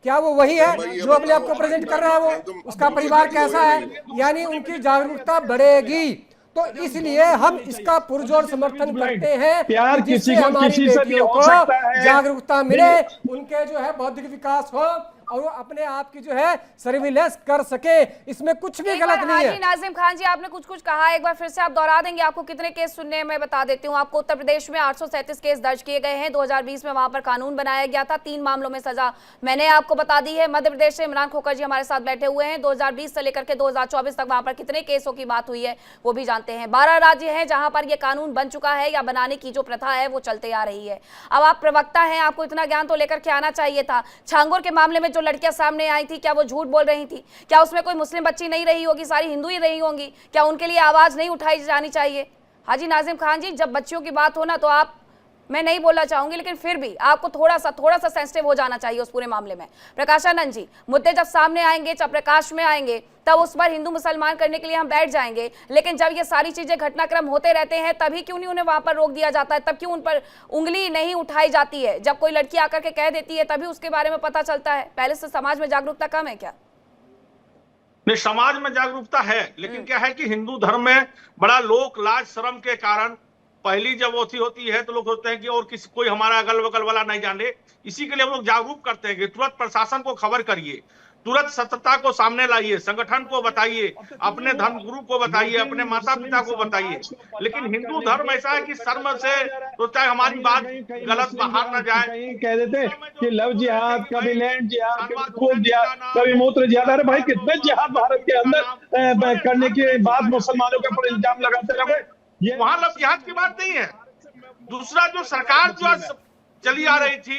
क्या वो वही है जो अपने आप को प्रेजेंट कर रहा है, वो उसका परिवार कैसा है, यानी उनकी जागरूकता बढ़ेगी। तो इसलिए हम इसका पुरजोर समर्थन करते हैं। प्यार किसी को हमारी किसी से भी बेटियों हो को सकता है। जागरूकता मिले, उनके जो है बौद्धिक विकास हो और वो अपने आप की जो है सर्विलेंस कर सके, इसमें कुछ भी गलत नहीं है। हाजी नाजिम खान जी, आपने कुछ कहा, एक बार फिर से आप दोहरा देंगे? आपको कितने केस सुनने हैं मैं बता देती हूँ आपको। उत्तर प्रदेश में 837 केस दर्ज किए गए हैं। 2020 में वहां पर कानून बनाया गया था। 3 मामलों में सजा मैंने आपको बता दी है। मध्य प्रदेश से इमरान खोखर जी हमारे साथ बैठे हुए हैं। 2020 से लेकर के 2024 तक वहां पर कितने केसों की बात हुई है वो भी जानते हैं। 12 राज्य हैं जहां पर यह कानून बन चुका है या बनाने की जो प्रथा है वो चलते आ रही है। अब आप प्रवक्ता हैं, आपको इतना ज्ञान तो लेकर के आना चाहिए था। छांगुर के मामले में जो लड़कियां सामने आई थी, क्या वो झूठ बोल रही थी? क्या उसमें कोई मुस्लिम बच्ची नहीं रही होगी, सारी हिंदू ही रही होंगी? क्या उनके लिए आवाज नहीं उठाई जानी चाहिए? हाजी नाजिम खान जी, जब बच्चियों की बात हो ना तो आप, मैं नहीं बोलना चाहूंगी लेकिन फिर भी आपको थोड़ा सा सेंसिटिव हो जाना चाहिए उस पूरे मामले में। प्रकाशानंद जी, मुद्दे जब सामने आएंगे, जब प्रकाश में आएंगे, तब उस पर हिंदू मुसलमान करने के लिए हम बैठ जाएंगे, लेकिन जब ये सारी चीजें घटनाक्रम होते रहते हैं तभी क्यों नहीं उन्हें वहां पर रोक दिया जाता है? तब क्यों उन पर उंगली नहीं उठाई जाती है? जब कोई लड़की आकर के कह देती है तभी उसके बारे में पता चलता है। पहले से समाज में जागरूकता कम है क्या? नहीं, समाज में जागरूकता है, लेकिन क्या है कि हिंदू धर्म में बड़ा लोक लाज शर्म के कारण पहली जब होती है तो लोग सोचते हैं कि और किसी कोई हमारा अगल बगल वाला नहीं जाने। इसी के लिए हम लोग जागरूक करते हैं कि तुरंत प्रशासन को खबर करिए, तुरंत सत्यता को सामने लाइए, संगठन को बताइए, अपने धर्मगुरु को बताइए, अपने माता पिता को बताइए। लेकिन हिंदू धर्म ऐसा है कि शर्म से सोचता है हमारी बात गलत बाहर न जाए। कह देते कि लव जिहाद, कभी लैंड जिहाद, कभी खून जिहाद, कभी मूत्र जिहाद। अरे भाई, कितने जिहाद भारत के अंदर करने के बाद मुसलमानों के ऊपर इल्जाम लगाते रहे। वहां लव जिहाद की बात नहीं है। दूसरा, जो सरकार जो चली आ रही थी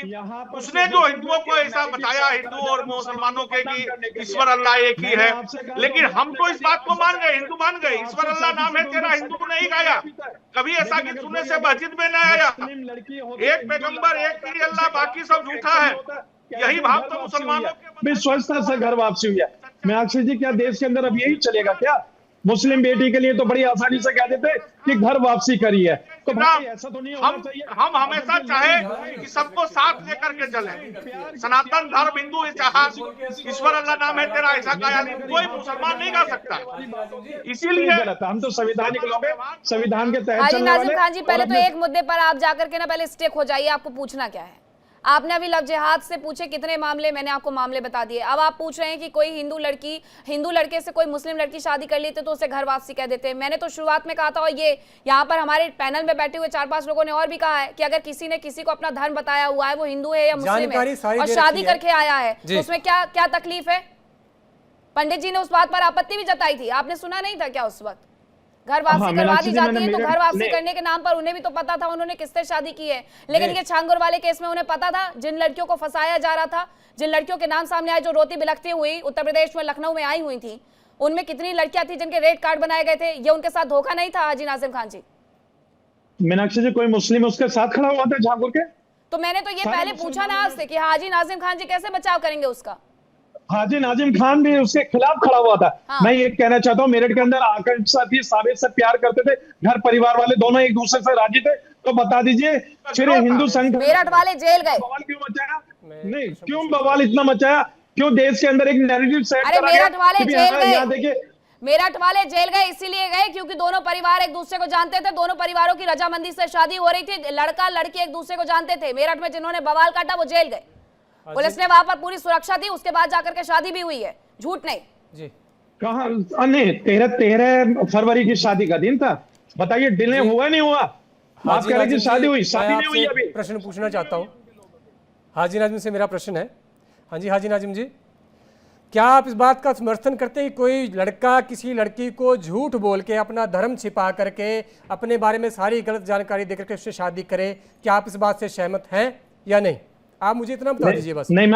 उसने जो हिंदुओं को ऐसा बताया, हिंदू और मुसलमानों के कि ईश्वर अल्लाह एक ही है, लेकिन हम तो इस बात को मान गए, हिंदू मान गए, ईश्वर अल्लाह नाम है तेरा, हिंदू नहीं गाया कभी। ऐसा कि सुनने से मस्जिद में न आया, एक पैगंबर एक पीर अल्लाह, बाकी सब झूठा है, यही भाव तो मुसलमानों के स्वच्छता से घर वापसी हुई है। मीनाक्षी जी, क्या देश के अंदर अब यही चलेगा क्या? मुस्लिम बेटी के लिए तो बड़ी आसानी से कह देते कि घर वापसी करी है, तो भाई ऐसा तो नहीं होना चाहिए। हम हमेशा चाहे कि सबको साथ लेकर के चलें। सनातन धर्म हिंदू इतिहास, ईश्वर अल्लाह नाम है तेरा ऐसा कहा नहीं, कोई मुसलमान नहीं कर सकता। इसीलिए गलत, हम तो संविधानिक लोग हैं, संविधान के तहत हाजी चलने नाजिम वाले। खान जी, पहले तो एक मुद्दे पर आप जाकर के ना पहले स्टेक हो जाइए। आपको पूछना क्या है? आपने अभी लव जिहाद से पूछे कितने मामले, मैंने आपको मामले बता दिए। अब आप पूछ रहे हैं कि कोई हिंदू लड़के से कोई मुस्लिम लड़की शादी कर लेते तो उसे घर वापसी कह देते हैं। मैंने तो शुरुआत में कहा था, और ये यहाँ पर हमारे पैनल में बैठे हुए 4-5 लोगों ने और भी कहा है कि अगर किसी ने किसी को अपना धर्म बताया हुआ है, वो हिंदू है या मुस्लिम है और शादी करके आया है, तो उसमें क्या तकलीफ है? पंडित जी ने उस बात पर आपत्ति भी जताई थी, आपने सुना नहीं था क्या? उस वक्त घर वापसी करवा दी जाती है तो घर वापसी करने के नाम पर उन्हें भी तो पता था उन्होंने किससे शादी की है। लेकिन ये छांगुर वाले केस में उन्हें पता था, जिन लड़कियों को फंसाया जा रहा था, जिन लड़कियों के नाम सामने आए जो रोती बिलखती हुई उत्तर प्रदेश में लखनऊ में आई हुई थी, उनमें कितनी लड़कियां थी जिनके रेड कार्ड बनाए गए थे? ये उनके साथ धोखा नहीं था हाजी नाजिम खान जी? मीनाक्षी जी, कोई मुस्लिम उसके साथ खड़ा हुआ था छांगुर के? तो मैंने तो ये पहले पूछा ना आज से कि हाजी नाजिम खान जी कैसे बचाव करेंगे उसका? हाजी नाजिम खान भी उसके खिलाफ खड़ा हुआ था। हाँ। मैं ये कहना चाहता हूँ, मेरठ के अंदर आकांक्षा थी, साबित से प्यार करते थे, घर परिवार वाले दोनों एक दूसरे से राजी थे, तो बता दीजिए फिर हिंदू संघ मेरठ वाले जेल गए, बवाल क्यों मचाया? नहीं, क्यों बवाल इतना मचाया? क्यों देश के अंदर एक नैरेटिव सेट अरे करा गया? मेरठ वाले जेल गए, यहाँ देखिए, मेरठ वाले जेल गए इसीलिए गए क्योंकि दोनों परिवार एक दूसरे को जानते थे, दोनों परिवारों की रजामंदी से शादी हो रही थी, लड़का लड़की एक दूसरे को जानते थे। मेरठ में जिन्होंने बवाल काटा वो जेल गए। पुलिस ने वहां पर पूरी सुरक्षा दी, उसके बाद जाकर के शादी भी हुई है, झूठ नहीं। जी कहाँ? नहीं, 13 फरवरी की शादी का दिन था, बताइए डिले हुआ नहीं हुआ? आप कह रहे हैं कि शादी हुई, शादी नहीं हुई अभी। प्रश्न पूछना चाहता हूँ हाजी नाजिम से, मेरा प्रश्न है। हाँ जी हाजी नाजिम जी, क्या आप इस बात का समर्थन करते हैं कि कोई लड़का किसी लड़की को झूठ बोल के, अपना धर्म छिपा करके, अपने बारे में सारी गलत जानकारी देकर के उससे शादी करे? क्या आप इस बात से सहमत हैं या नहीं? आप मुझे इतना बता दीजिए बस। नहीं,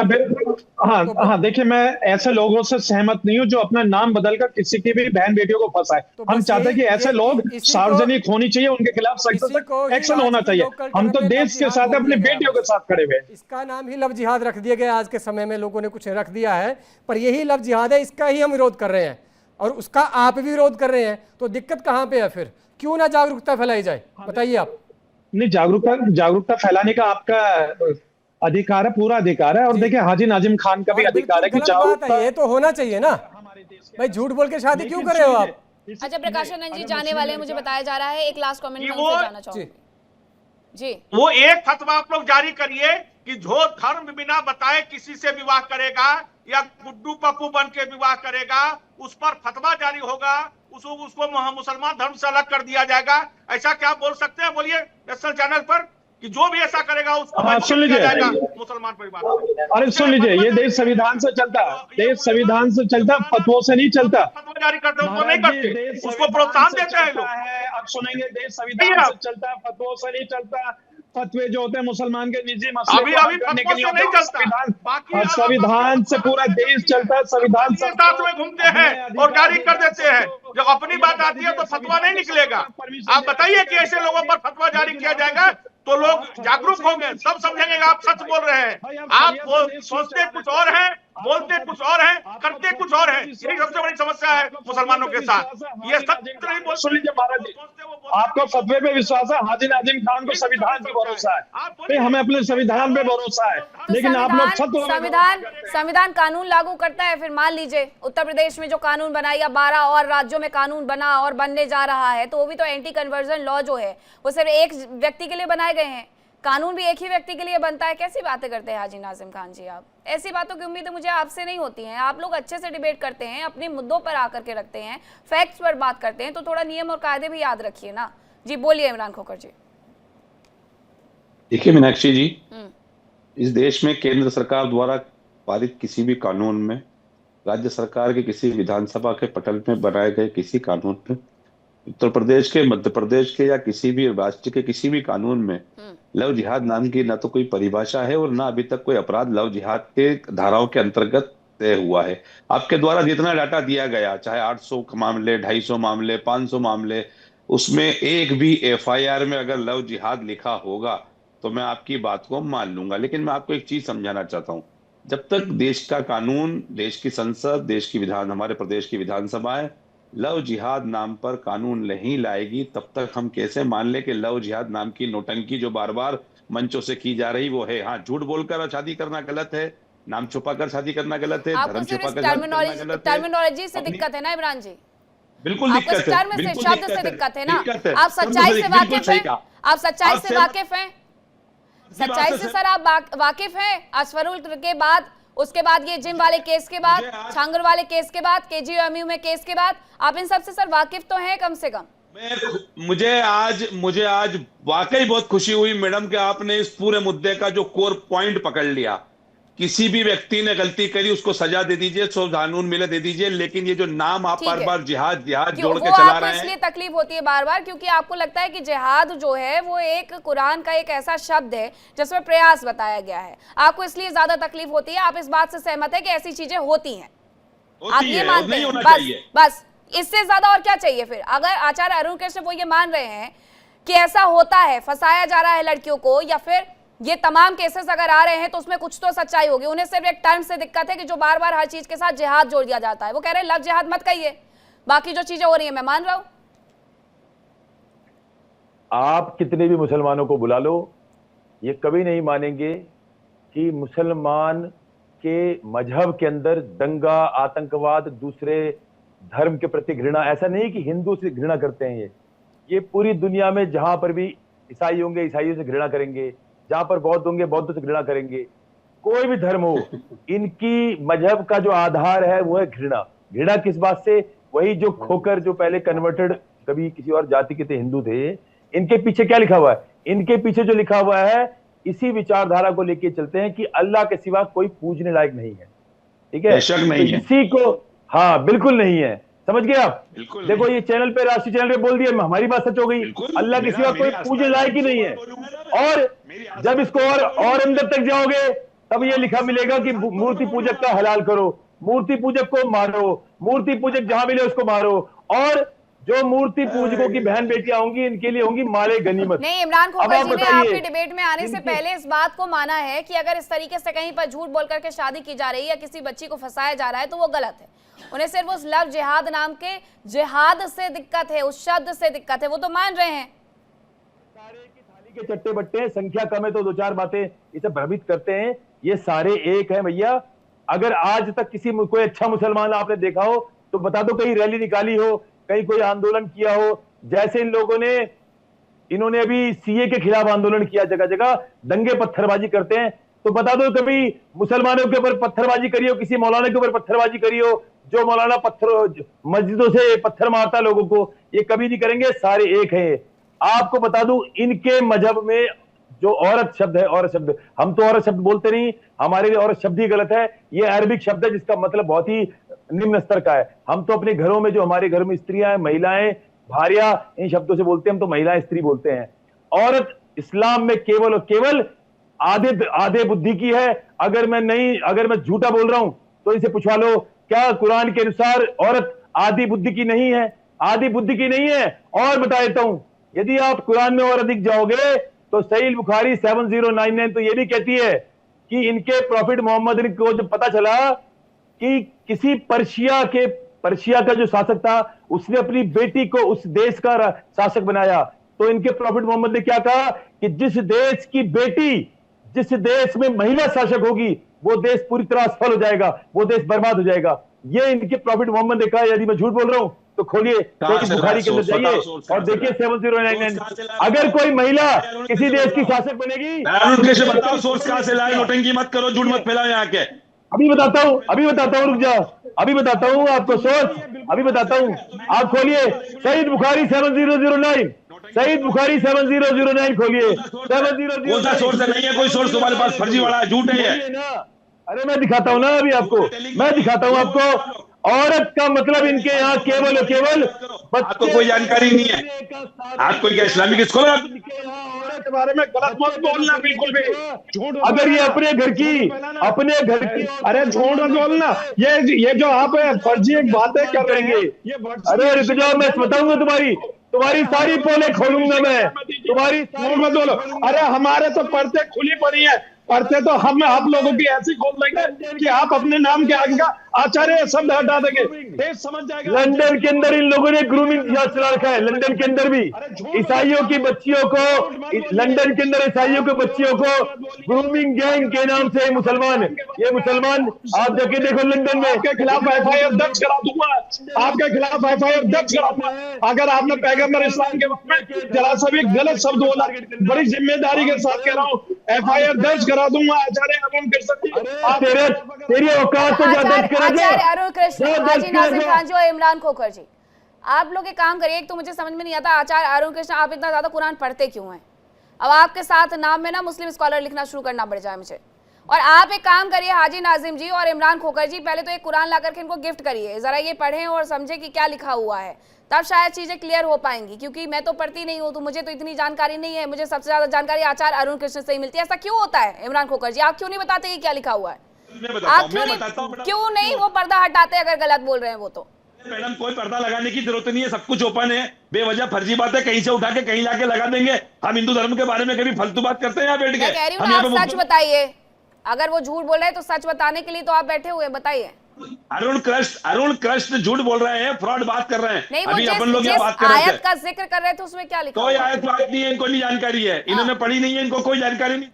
हाँ, देखिए, मैं ऐसे लोगों से सहमत नहीं हूँ जो अपना नाम बदलकर किसी की भी बहन बेटियों को फंसाए। हम चाहते हैं कि ऐसे लोग सार्वजनिक होनी चाहिए, उनके खिलाफ सख्त एक्शन होना चाहिए। हम तो देश के साथ, अपनी बेटियों के साथ खड़े हुए। इसका नाम ही लव जिहाद रख दिया गया, आज के समय में लोगों ने कुछ रख दिया है, पर यही लव जिहाद है, इसका ही हम विरोध कर रहे हैं और उसका आप भी विरोध कर रहे हैं। तो दिक्कत कहाँ पे है फिर? क्यों ना जागरूकता फैलाई जाए, बताइए आप। नहीं, जागरूकता फैलाने का आपका अधिकार है, पूरा अधिकार है। और देखिए, हाजी नाजिम खान का भी अधिकार है कि जागरूकता, ये तो होना चाहिए ना भाई। झूठ बोल के शादी क्यों कर रहे हो आप? अच्छा, प्रकाश आनंद जी जाने वाले हैं, मुझे बताया जा रहा है। एक लास्ट कमेंट मैं उनसे जानना चाहूंगी जी। वो एक फतवा आप लोग जारी करिए कि जो धर्म बिना बताए किसी से विवाह करेगा या गुड्डू पप्पू बन के विवाह करेगा, उस पर फतवा जारी होगा, उसको मुसलमान धर्म से अलग कर दिया जाएगा। ऐसा क्या आप बोल सकते हैं? बोलिए नेशनल चैनल पर कि जो भी ऐसा करेगा उसको सुन लीजिए मुसलमान परिवार। अरे सुन लीजिए, ये देश संविधान से चलता है, देश संविधान से चलता, फतवों से नहीं चलता। फतवा जारी करते हैं, उसको नहीं करते, उसको प्रोत्साहन देते हैं लोग। अब सुनेंगे, देश संविधान से चलता, फतवों से नहीं चलता। फतवे जो होते हैं मुसलमान के निजी मसले करने के लिए नहीं चलता, संविधान से पूरा देश चलता है। संविधान से साथ में घूमते हैं और जारी कर देते हैं। जब अपनी बात आती है तो फतवा नहीं निकलेगा। आप बताइए कि ऐसे लोगों पर फतवा जारी किया जाएगा तो लोग जागरूक होंगे, सब समझेंगे आप सच बोल रहे हैं। आप सोचते कुछ और हैं, बोलते कुछ और हैं, करते कुछ और हैं। यही सबसे बड़ी समस्या है मुसलमानों के साथ। ये सच नहीं बोल। सुन लीजिए महाराज जी, आपको फतवे पे विश्वास है, हाजी नाजिम खान को संविधान पे भरोसा है, हमें अपने संविधान पे भरोसा है, लेकिन आप लोग संविधान कानून लागू करता है। फिर मान लीजिए उत्तर प्रदेश में जो कानून बना या 12 और राज्यों में कानून बना और बनने जा रहा है, तो वो भी तो एंटी कन्वर्जन लॉ जो है वो सिर्फ एक व्यक्ति के लिए बनाए गए हैं। कानून भी एक ही व्यक्ति के लिए बनता है। कैसी बातें करते हैं हाजी नाजिम खान जी आप? ऐसी बातों की उम्मीद मुझे आपसे नहीं होती है। आप लोग अच्छे से डिबेट करते हैं, अपने मुद्दों पर आकर के रखते हैं, फैक्ट्स पर बात करते हैं, तो थोड़ा नियम और कायदे भी याद रखिए ना। जी बोलिए इमरान खोखर जी। देखिए मीनाक्षी जी, इस देश में केंद्र सरकार द्वारा पारित किसी भी कानून में, राज्य सरकार के किसी विधानसभा के पटल में बनाए गए किसी कानून में, उत्तर प्रदेश के, मध्य प्रदेश के या किसी भी राज्य के किसी भी कानून में लव जिहाद नाम की ना तो कोई परिभाषा है और ना अभी तक कोई अपराध लव जिहाद के धाराओं के अंतर्गत तय हुआ है। आपके द्वारा जितना डाटा दिया गया, चाहे 800 मामले, 250 मामले, 500 मामले, उसमें एक भी एफआईआर में अगर लव जिहाद लिखा होगा तो मैं आपकी बात को मान लूंगा। लेकिन मैं आपको एक चीज समझाना चाहता हूं, जब तक देश का कानून, देश की संसद, देश की हमारे प्रदेश की विधानसभाएं लव जिहाद नाम पर कानून नहीं लाएगी, तब तक हम कैसे मान ले कि लव जिहाद नाम की नोटंकी जो बार बार मंचों से की जा रही वो है। हाँ, झूठ बोलकर शादी करना गलत है, नाम छुपाकर शादी करना गलत है, धर्म छुपाकर शादी करना गलत है। टर्मिनोलॉजी से दिक्कत है ना इमरान जी? बिल्कुल दिक्कत है, शब्द से दिक्कत है ना। आप सच्चाई से वाकिफ हैं, आप सच्चाई से वाकिफ हैं, सच्चाई से सर आप वाकिफ हैं। असफरुल के बाद, उसके बाद ये जिम वाले केस के बाद, छांगर वाले केस के बाद, केजीएमयू में केस के बाद, आप इन सबसे सर वाकिफ तो हैं कम से कम? मुझे आज वाकई बहुत खुशी हुई मैडम कि आपने इस पूरे मुद्दे का जो कोर पॉइंट पकड़ लिया। किसी भी व्यक्ति ने गलती करी उसको सजा दे दीजिए, सो कानून मिले दे दीजिए, लेकिन ये जो नाम आप बार बार जिहाद जोड़ के चला रहे हैं, इसलिए तकलीफ होती है बार बार क्योंकि आपको लगता है कि जिहाद जो है वो एक कुरान का एक ऐसा शब्द है जिसमें प्रयास बताया गया है, आपको इसलिए ज्यादा तकलीफ होती है। आप इस बात से सहमत है कि ऐसी चीजें होती हैं, आप ये मानते हैं? बस इससे ज्यादा और क्या चाहिए फिर? अगर आचार्य अरुण कृष्ण वो ये मान रहे हैं कि ऐसा होता है, फंसाया जा रहा है लड़कियों को, या फिर ये तमाम केसेस अगर आ रहे हैं तो उसमें कुछ तो सच्चाई होगी। उन्हें सिर्फ एक टर्म से दिक्कत है कि जो बार बार हर चीज के साथ जिहाद जोड़ दिया जाता है। वो कह रहे हैं लव जिहाद मत कहिए, बाकी जो चीजें हो रही है मैं मान रहा हूं। आप कितने भी मुसलमानों को बुला लो, ये कभी नहीं मानेंगे कि मुसलमान के मजहब के अंदर दंगा, आतंकवाद, दूसरे धर्म के प्रति घृणा, ऐसा नहीं कि हिंदू से घृणा करते हैं। ये पूरी दुनिया में जहां पर भी ईसाई होंगे ईसाइयों से घृणा करेंगे, जहां पर बौद्ध होंगे बौद्धों से घृणा करेंगे। कोई भी धर्म हो, इनकी मजहब का जो आधार है वो है घृणा। घृणा किस बात से? वही जो खोकर, जो पहले कन्वर्टेड कभी किसी और जाति के थे, हिंदू थे, इनके पीछे क्या लिखा हुआ है? इनके पीछे जो लिखा हुआ है इसी विचारधारा को लेके चलते हैं कि अल्लाह के सिवा कोई पूजने लायक नहीं है। ठीक है, बेशक नहीं है। इसी को, हाँ बिल्कुल नहीं है, समझ गए आप? बिल्कुल देखो ये चैनल पे, राष्ट्रीय चैनल पे बोल दिया, हमारी बात सच हो गई। अल्लाह के सिवा कोई पूजने लायक ही नहीं है। और जब इसको और अंदर तक जाओगे तब ये लिखा मिलेगा कि मूर्ति पूजक का हलाल करो, मूर्ति पूजक को मारो, मूर्ति पूजक जहां मिले उसको मारो, और जो मूर्ति पूजकों की बहन बेटियां होंगी इनके लिए होंगी माले गनीमत। नहीं, इमरान खोकर जी ने आपके डिबेट में आने से पहले इस बात को माना है कि अगर इस तरीके से कहीं पर झूठ बोल करके शादी की जा रही है या किसी बच्ची को फंसाया जा रहा है तो वो गलत है। उन्हें सिर्फ उस लव जिहाद नाम के जिहाद से दिक्कत है, उस शब्द से दिक्कत है, वो तो मान रहे हैं। सारे की थाली के चट्टे बट्टे, संख्या कम है तो दो चार बातें इसे भ्रमित करते हैं, ये सारे एक हैं भैया। अगर आज तक किसी कोई अच्छा मुसलमान आपने देखा हो तो बता दो, कहीं रैली निकाली हो, कहीं कोई आंदोलन किया हो, जैसे इन लोगों ने, इन्होंने अभी सीए के खिलाफ आंदोलन किया, जगह जगह दंगे पत्थरबाजी करते हैं, तो बता दो कभी मुसलमानों के ऊपर पत्थरबाजी करी हो, किसी मौलाना के ऊपर पत्थरबाजी करी हो, जो मौलाना पत्थर मस्जिदों से पत्थर मारता लोगों को, ये कभी नहीं करेंगे, सारे एक हैं। आपको बता दूं, इनके मजहब में जो औरत शब्द है, औरत शब्द, हम तो औरत शब्द बोलते नहीं, हमारे लिए औरत शब्द ही गलत है, ये अरबिक शब्द है जिसका मतलब बहुत ही निम्न स्तर का है। हम तो अपने घरों में, जो हमारे घर में स्त्रियां हैं, महिलाएं, भार्या, इन शब्दों से बोलते हैं, हम तो महिला स्त्री बोलते हैं। औरत इस्लाम में केवल और केवल आधे बुद्धि की है। अगर मैं झूठा बोल रहा हूं तो इनसे पूछवा लो, क्या कुरान के अनुसार औरत आधी बुद्धि की नहीं है? आधी बुद्धि की नहीं है। और बता देता हूं, यदि आप कुरान में और अधिक जाओगे तो सही बुखारी 7099 तो ये भी कहती है कि इनके प्रॉफिट मोहम्मद को जब पता चला कि किसी पर्शिया का जो शासक था उसने अपनी बेटी को उस देश का शासक बनाया, तो इनके प्रॉफिट मोहम्मद ने क्या कहा कि जिस देश की बेटी, जिस देश में महिला शासक होगी वो देश पूरी तरह असफल हो जाएगा, वो देश बर्बाद हो जाएगा। ये इनके प्रॉफिट मोहम्मद ने कहा। यदि मैं झूठ बोल रहा हूं तो खोलिए बुखारी के अंदर जाइए और देखिए 7099। अगर कोई महिला किसी देश की शासक बनेगी, बताओ सोर्स कहां से लाए, नोटंकी मत करो, झूठ मत फैलाओ यहाँ के। अभी बताता हूं, रुक जाओ, अभी बताता हूं आपको सोर्स, अभी बताता हूं। आप खोलिए सईद बुखारी 7009, सईद बुखारी 7009 खोलिए। 7009 सोर्स नहीं है कोई सोर्स तुम्हारे पास, फर्जी वाला झूठ है। अरे मैं दिखाता हूं ना, अभी आपको मैं दिखाता हूं आपको। औरत का मतलब इनके यहाँ केवल और केवल आपको कोई जानकारी नहीं है। आपको क्या इस्लामिक स्कूल के बारे में गलत मत बोलना, बिल्कुल भी झूठ। अगर ये अपने घर की अरे झूठ मत बोलना, ये जो आप फर्जी बातें कर रहे हैं, ये अरे रुक जाओ, मैं बताऊंगा तुम्हारी सारी पोले खोलूंगा मैं, तुम्हारी झूठ मत बोलो। अरे हमारे तो पर्दे खुली पड़ी है, पर्दे तो हम आप लोगों की ऐसी खोल देंगे कि आप अपने नाम के आगे का आचार्य शब्द हटा देंगे, देश समझ जाएगा। लंदन के अंदर इन लोगों ने ग्रूमिंग चला रखा है, लंदन के अंदर भी ईसाइयों की बच्चियों को, लंदन के अंदर ईसाइयों के बच्चियों को ग्रूमिंग गैंग के नाम से ये मुसलमान आप जाके देखो लंदन में। आपके खिलाफ एफआईआर दर्ज करा दूंगा, आपके खिलाफ एफआईआर दर्ज करा दूंगा अगर आपने पैगंबर इस्लाम के बारे में जरा सा भी गलत शब्द बोला। बड़ी जिम्मेदारी के साथ कह रहा हूँ, एफआईआर दर्ज करा दूंगा आचार्य अरुण कृष्ण। तेरी औकात तो ज्यादा आचार्य अरुण कृष्ण, हाजी नाजिम खान जी और इमरान खोकर जी, आप लोग एक काम करिए। एक तो मुझे समझ में नहीं आता, आचार्य अरुण कृष्ण आप इतना ज्यादा कुरान पढ़ते क्यों हैं? अब आपके साथ नाम में ना मुस्लिम स्कॉलर लिखना शुरू करना पड़ जाए मुझे। और आप एक काम करिए, हाजी नाजिम जी और इमरान खोकर जी, पहले तो एक कुरान ला करके इनको गिफ्ट करिए, जरा ये पढ़ें और समझे कि क्या लिखा हुआ है, तब शायद चीजें क्लियर हो पाएंगी। क्योंकि मैं तो पढ़ती नहीं हूँ, तो मुझे तो इतनी जानकारी नहीं है। मुझे सबसे ज्यादा जानकारी आचार्य अरुण कृष्ण से ही मिलती है। ऐसा क्यों होता है इमरान खोकर जी? आप क्यों नहीं बताते कि क्या लिखा हुआ है? आप क्यों नहीं वो पर्दा हटाते अगर गलत बोल रहे हैं वो? तो मैडम कोई पर्दा लगाने की जरूरत नहीं है, सब कुछ ओपन है। बेवजह फर्जी बातें कहीं से उठा के कहीं लाके लगा देंगे। हम हिंदू धर्म के बारे में कभी फालतू बात करते हैं यहाँ बैठ के? मैं कह रही हूँ आप सच बताइए, अगर वो झूठ बोल रहे हैं तो सच बताने के लिए तो आप बैठे हुए, बताइए। अरुण कृष्ण झूठ बोल रहे हैं, फ्रॉड बात कर रहे हैं। नहीं, अभी अपन लोग ये बात कर रहे थे, आयत का जिक्र कर रहे थे, उसमें क्या लिखा? कोई आयत बात नहीं है, इनको नहीं जानकारी है, इन्होंने पढ़ी नहीं है, इनको कोई जानकारी नहीं।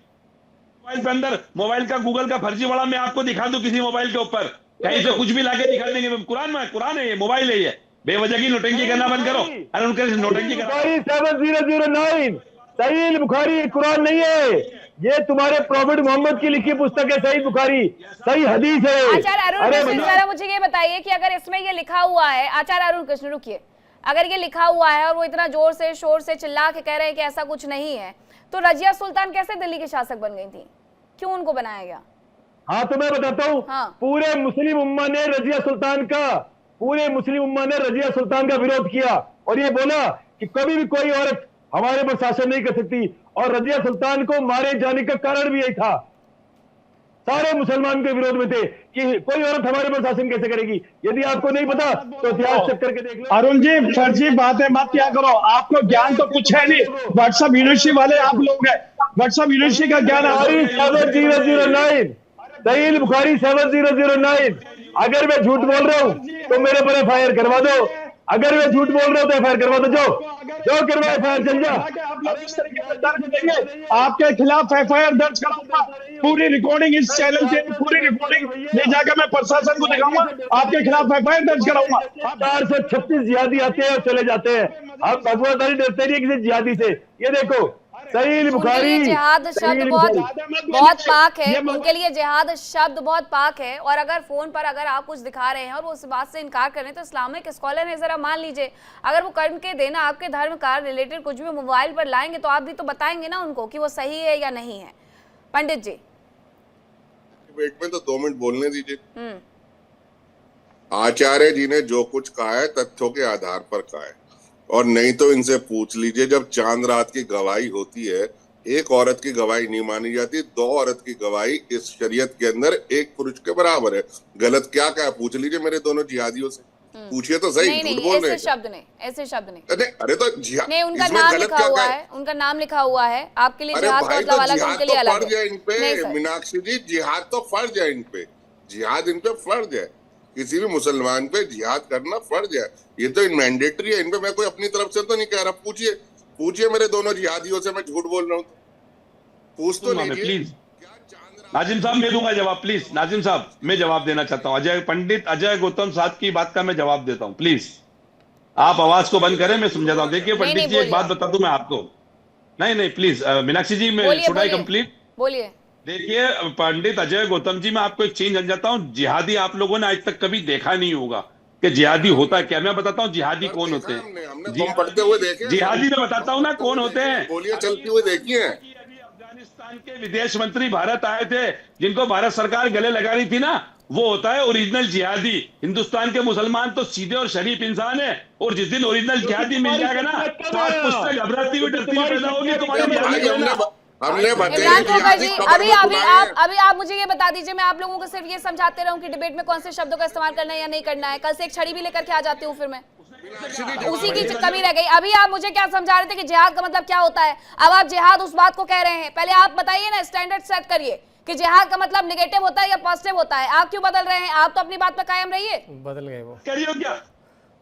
मोबाइल पे अंदर मोबाइल का गूगल का फर्जी वाला मैं आपको दिखा दूं किसी मोबाइल के ऊपर, कहीं से कुछ भी लाके दिखा देंगे। कुरान है ये, मोबाइल है ये। बेवजह की नोटंकी करना बंद करो। अरुण कृष्ण नोटंकी बुखारी 7009 सही बुखारी कुरान नहीं है, ये तुम्हारे प्रॉफिट मोहम्मद की लिखी पुस्तक है, सही बुखारी, सही हदीस है। आचार्य अरुण कृष्ण, जरा मुझे ये बताइए कि अगर इसमें ये लिखा हुआ है, आचार्य अरुण कृष्ण रुकिए, अगर ये लिखा हुआ है और वो इतना जोर से शोर से चिल्ला के कह रहे हैं कि ऐसा कुछ नहीं है, तो रजिया सुल्तान कैसे दिल्ली की शासक बन गई थी? क्यों उनको बनाया गया? हाँ तो मैं बताता हूँ। हाँ। पूरे मुस्लिम उम्मा ने रजिया सुल्तान का विरोध किया और ये बोला कि कभी भी कोई औरत हमारे पर शासन नहीं कर सकती, और रजिया सुल्तान को मारे जाने का कारण भी यही था। सारे मुसलमान के विरोध में थे कि कोई औरत हमारे पर शासन कैसे करेगी। यदि आपको नहीं पता तो इतिहास चेक करके देख लो। अरुण जी फर्जी बातें मत किया करो, आपको ज्ञान तो कुछ है नहीं। व्हाट्सएप यूनिवर्सिटी वाले आप लोग हैं, व्हाट्सएप यूनिवर्सिटी का ज्ञान 7009 सही बुखारी 7009। अगर मैं झूठ बोल रहा हूँ तो मेरे पर एफआईआर करवा दो, अगर मैं झूठ बोल रहा हूँ तो एफआईआर करवा दो, जो करवा एफआईआर चल जा। आपके खिलाफ एफआईआर दर्ज कराऊंगा, पूरी रिकॉर्डिंग इस चैनल पे, पूरी रिकॉर्डिंग ले जाकर मैं प्रशासन को दिखाऊंगा, आपके खिलाफ एफआईआर दर्ज कराऊंगा। 436 जिहादी आते हैं और चले जाते हैं, आप भगवान डरते नहीं किसी जिहादी से। ये देखो सही बुखारी, जिहाद शब्द बहुत पाक है, उनके लिए जिहाद शब्द बहुत पाक है। और अगर फोन पर अगर आप कुछ दिखा रहे हैं और वो उस बात से इनकार कर रहे हैं तो इस्लामिक स्कॉलर है, जरा मान लीजिए अगर वो करके देना आपके धर्म का रिलेटेड कुछ भी मोबाइल पर लाएंगे तो आप भी तो बताएंगे ना उनको कि वो सही है या नहीं है। पंडित जी डिबेट में तो 2 मिनट बोलने दीजिए। आचार्य जी ने जो कुछ कहा है तथ्यों के आधार पर कहा है, और नहीं तो इनसे पूछ लीजिए, जब चांद रात की गवाही होती है एक औरत की गवाही नहीं मानी जाती, 2 औरत की गवाही इस शरीयत के अंदर एक पुरुष के बराबर है। गलत क्या क्या पूछ लीजिए मेरे दोनों जिहादियों से, पूछिए तो सही। झूठ बोल रहे हैं ऐसे शब्द नहीं। अरे तो नहीं, उनका नाम लिखा हुआ है, उनका नाम लिखा हुआ है। आपके लिए जिहाद का मतलब अलग है, उनके लिए अलग है। इन पे मीनाक्षी जी जिहाद तो फर्ज है, इन पे जिहाद इन पे फर्ज है, किसी भी मुसलमान पे जिहाद करना फर्ज है, ये तो मैंडेटरी है। इन पे मैं कोई अपनी तरफ से तो नहीं कह रहा। पूछिए मेरे दोनों जिहादियों से, मैं झूठ बोल रहा हूँ तो पूछ तो लीजिए। प्लीज नाजिम साहब मैं दूंगा जवाब, प्लीज नाजिम साहब मैं जवाब देना चाहता हूँ। पंडित अजय गौतम साहब की बात का मैं जवाब देता हूँ, प्लीज आप आवाज को बंद करें, मैं समझाता हूँ। देखिए पंडित जी एक बात बता दूं मैं आपको, नहीं प्लीज मीनाक्षी जी मैं शुड आई कंप्लीट, बोलिए। देखिए पंडित अजय गौतम जी, मैं आपको एक चीज समझाता हूँ। जिहादी आप लोगों ने आज तक कभी देखा नहीं होगा कि जिहादी होता है क्या। मैं बताता हूँ जिहादी कौन होते हैं। पढ़ते हुए देखे जिहादी मैं बताता हूँ ना कौन होते हैं। बोलिए, चलते हुए देखिए। अफगानिस्तान के विदेश मंत्री भारत आए थे, जिनको भारत सरकार गले लगा रही थी ना, वो होता है ओरिजिनल जिहादी। हिंदुस्तान के मुसलमान तो सीधे और शरीफ इंसान है, और जिस दिन ओरिजिनल जिहादी मिल जाएगा ना तो आज पुस्तक घबराती हुई डरती हुई पैदा होगी तुम्हारी। इमरान खोखर जी, अभी आप मुझे ये बता दीजिए, मैं आप लोगों को सिर्फ ये समझाते रहूं कि डिबेट में कौन से शब्दों का इस्तेमाल करना है या नहीं करना है। कल से एक छड़ी भी लेकर के आ जाती हूँ, फिर मैं उसी की कमी रह गई। अभी आप मुझे क्या समझा रहे थे कि जिहाद का मतलब क्या होता है, अब आप जिहाद उस बात को कह रहे हैं। पहले आप बताइए ना, स्टैंडर्ड सेट करिए कि जिहाद का मतलब नेगेटिव होता है या पॉजिटिव होता है। आप क्यों बदल रहे हैं? आप तो अपनी बात पर कायम रहिए। बदल गए वो, करिए क्या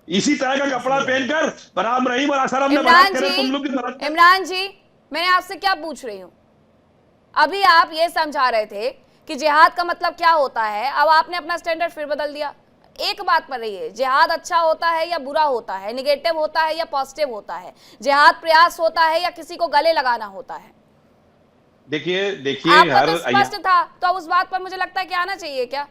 इसी तरह का कपड़ा पहनकर राम रहीम और आसाराम ने इमरान बात करे तुम लोग की तरह। इमरान जी, मैंने आपसे क्या पूछ रही हूँ? अभी आप ये समझा रहे थे कि जिहाद का मतलब क्या होता है, अब आपने अपना स्टैंडर्ड फिर बदल दिया। एक बात पर रहिए, जिहाद अच्छा होता है या बुरा होता है, नेगेटिव होता है या पॉजिटिव होता है, जिहाद प्रयास होता है या किसी को गले लगाना होता है? देखिए आपका तो स्पष्ट था, तो अब उस बात पर मुझे लगता है कि आना चाहिए क्या?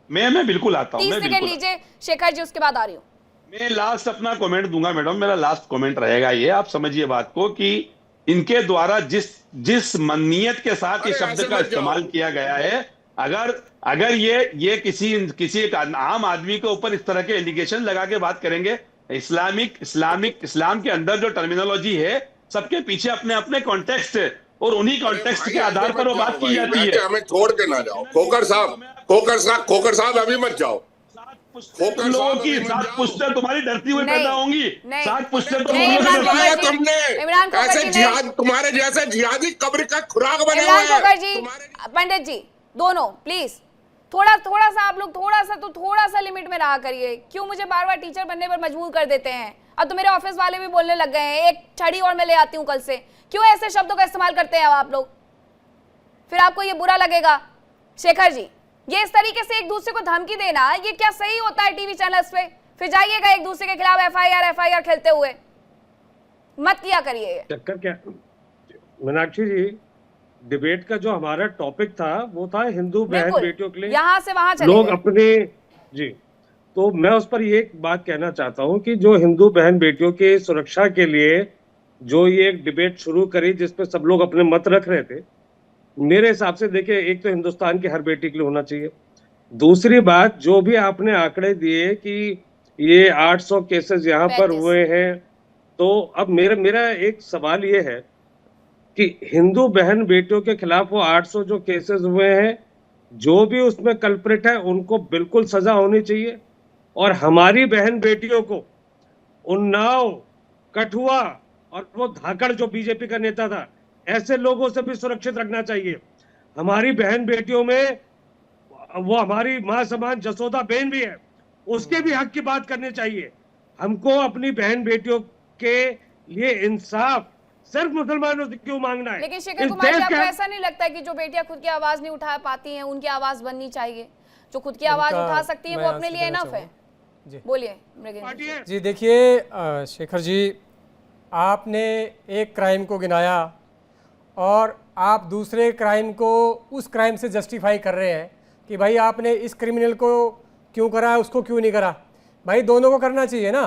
मैं बिल्कुल आता हूँ। 30 सेकंड लीजिए शेखर जी, उसके बाद आ रही हूँ। मैं लास्ट अपना कमेंट दूंगा मैडम, मेरा लास्ट कमेंट रहेगा ये। आप समझिए बात को कि इनके द्वारा जिस मन्नियत के साथ ये शब्द का इस्तेमाल किया गया है, अगर ये किसी आम आदमी के ऊपर इस तरह के एलिगेशन लगा के बात करेंगे, इस्लाम के अंदर जो टर्मिनोलॉजी है सबके पीछे अपने अपने कॉन्टेक्स्ट है, और उन्हीं कॉन्टेक्स्ट के आधार पर वो बात की जाती है। हमें छोड़ के ना जाओ खोकर साहब अभी मत जाओ। लोगों की 7 पुश्तें तुम्हारी डरती हुई पैदा होंगी, 7 पुश्तें तुमने ऐसे जिहाद, तुम्हारे जैसे जिहादी कब्र का खुराक बने हुए हैं। पंडित जी दोनों प्लीज थोड़ा सा आप लोग थोड़ा सा लिमिट में रहा करिए। क्यों मुझे बार बार टीचर बनने पर मजबूर कर देते हैं? अब तो मेरे ऑफिस वाले भी बोलने लग गए हैं, एक छड़ी और मैं ले आती हूँ कल से। क्यों ऐसे शब्दों का इस्तेमाल करते हैं आप लोग? फिर आपको ये बुरा लगेगा। शेखर जी, ये इस तरीके से एक दूसरे को धमकी देना, ये क्या सही होता है टीवी चैनल्स पे? फिर जाइएगा एक दूसरे के खिलाफ एफआईआर खेलते हुए, मत किया करिए। चक्कर क्या मीनाक्षी जी, डिबेट का जो हमारा टॉपिक था वो था हिंदू बहन बिल्कुल, बेटियों के लिए यहाँ से वहां चले लोग गए। अपने जी। तो मैं उस पर ये एक बात कहना चाहता हूं कि जो हिंदू बहन बेटियों की सुरक्षा के लिए जो ये एक डिबेट शुरू करी जिसपे सब लोग अपने मत रख रहे थे, मेरे हिसाब से देखिए, एक तो हिंदुस्तान की हर बेटी के लिए होना चाहिए। दूसरी बात, जो भी आपने आंकड़े दिए कि ये 800 केसेस यहाँ पर 35 हुए हैं, तो अब मेरा एक सवाल ये है कि हिंदू बहन बेटियों के खिलाफ वो 800 जो केसेस हुए हैं, जो भी उसमें कल्प्रिट है उनको बिल्कुल सजा होनी चाहिए, और हमारी बहन बेटियों को उन्नाव, कठुआ और वो धाकड़ जो बीजेपी का नेता था, ऐसे लोगों से भी सुरक्षित रखना चाहिए। हमारी बहन बेटियों में वो हमारी मां समान जसोदा बहन भी है, उसके भी हक की बात करनी चाहिए। हमको अपनी बहन बेटियों के लिए इंसाफ सिर्फ मुसलमानों से क्यों मांगना है? लेकिन शेखर इस कुमार जी, देश आपको का ऐसा नहीं लगता है कि जो बेटियां खुद की आवाज नहीं उठा पाती हैं उनकी आवाज बननी चाहिए? जो खुद की आवाज उनका उठा सकती है वो मैं अपने आंसर लिए देना इनफ है। जी। बोलिए मृगेंद्र पार्टी जी। है। जी देखिए शेखर जी, आपने एक क्राइम को गिनाया और आप दूसरे क्राइम को उस क्राइम से जस्टिफाई कर रहे हैं कि भाई आपने इस क्रिमिनल को क्यों करा, उसको क्यों नहीं करा। भाई दोनों को करना चाहिए ना,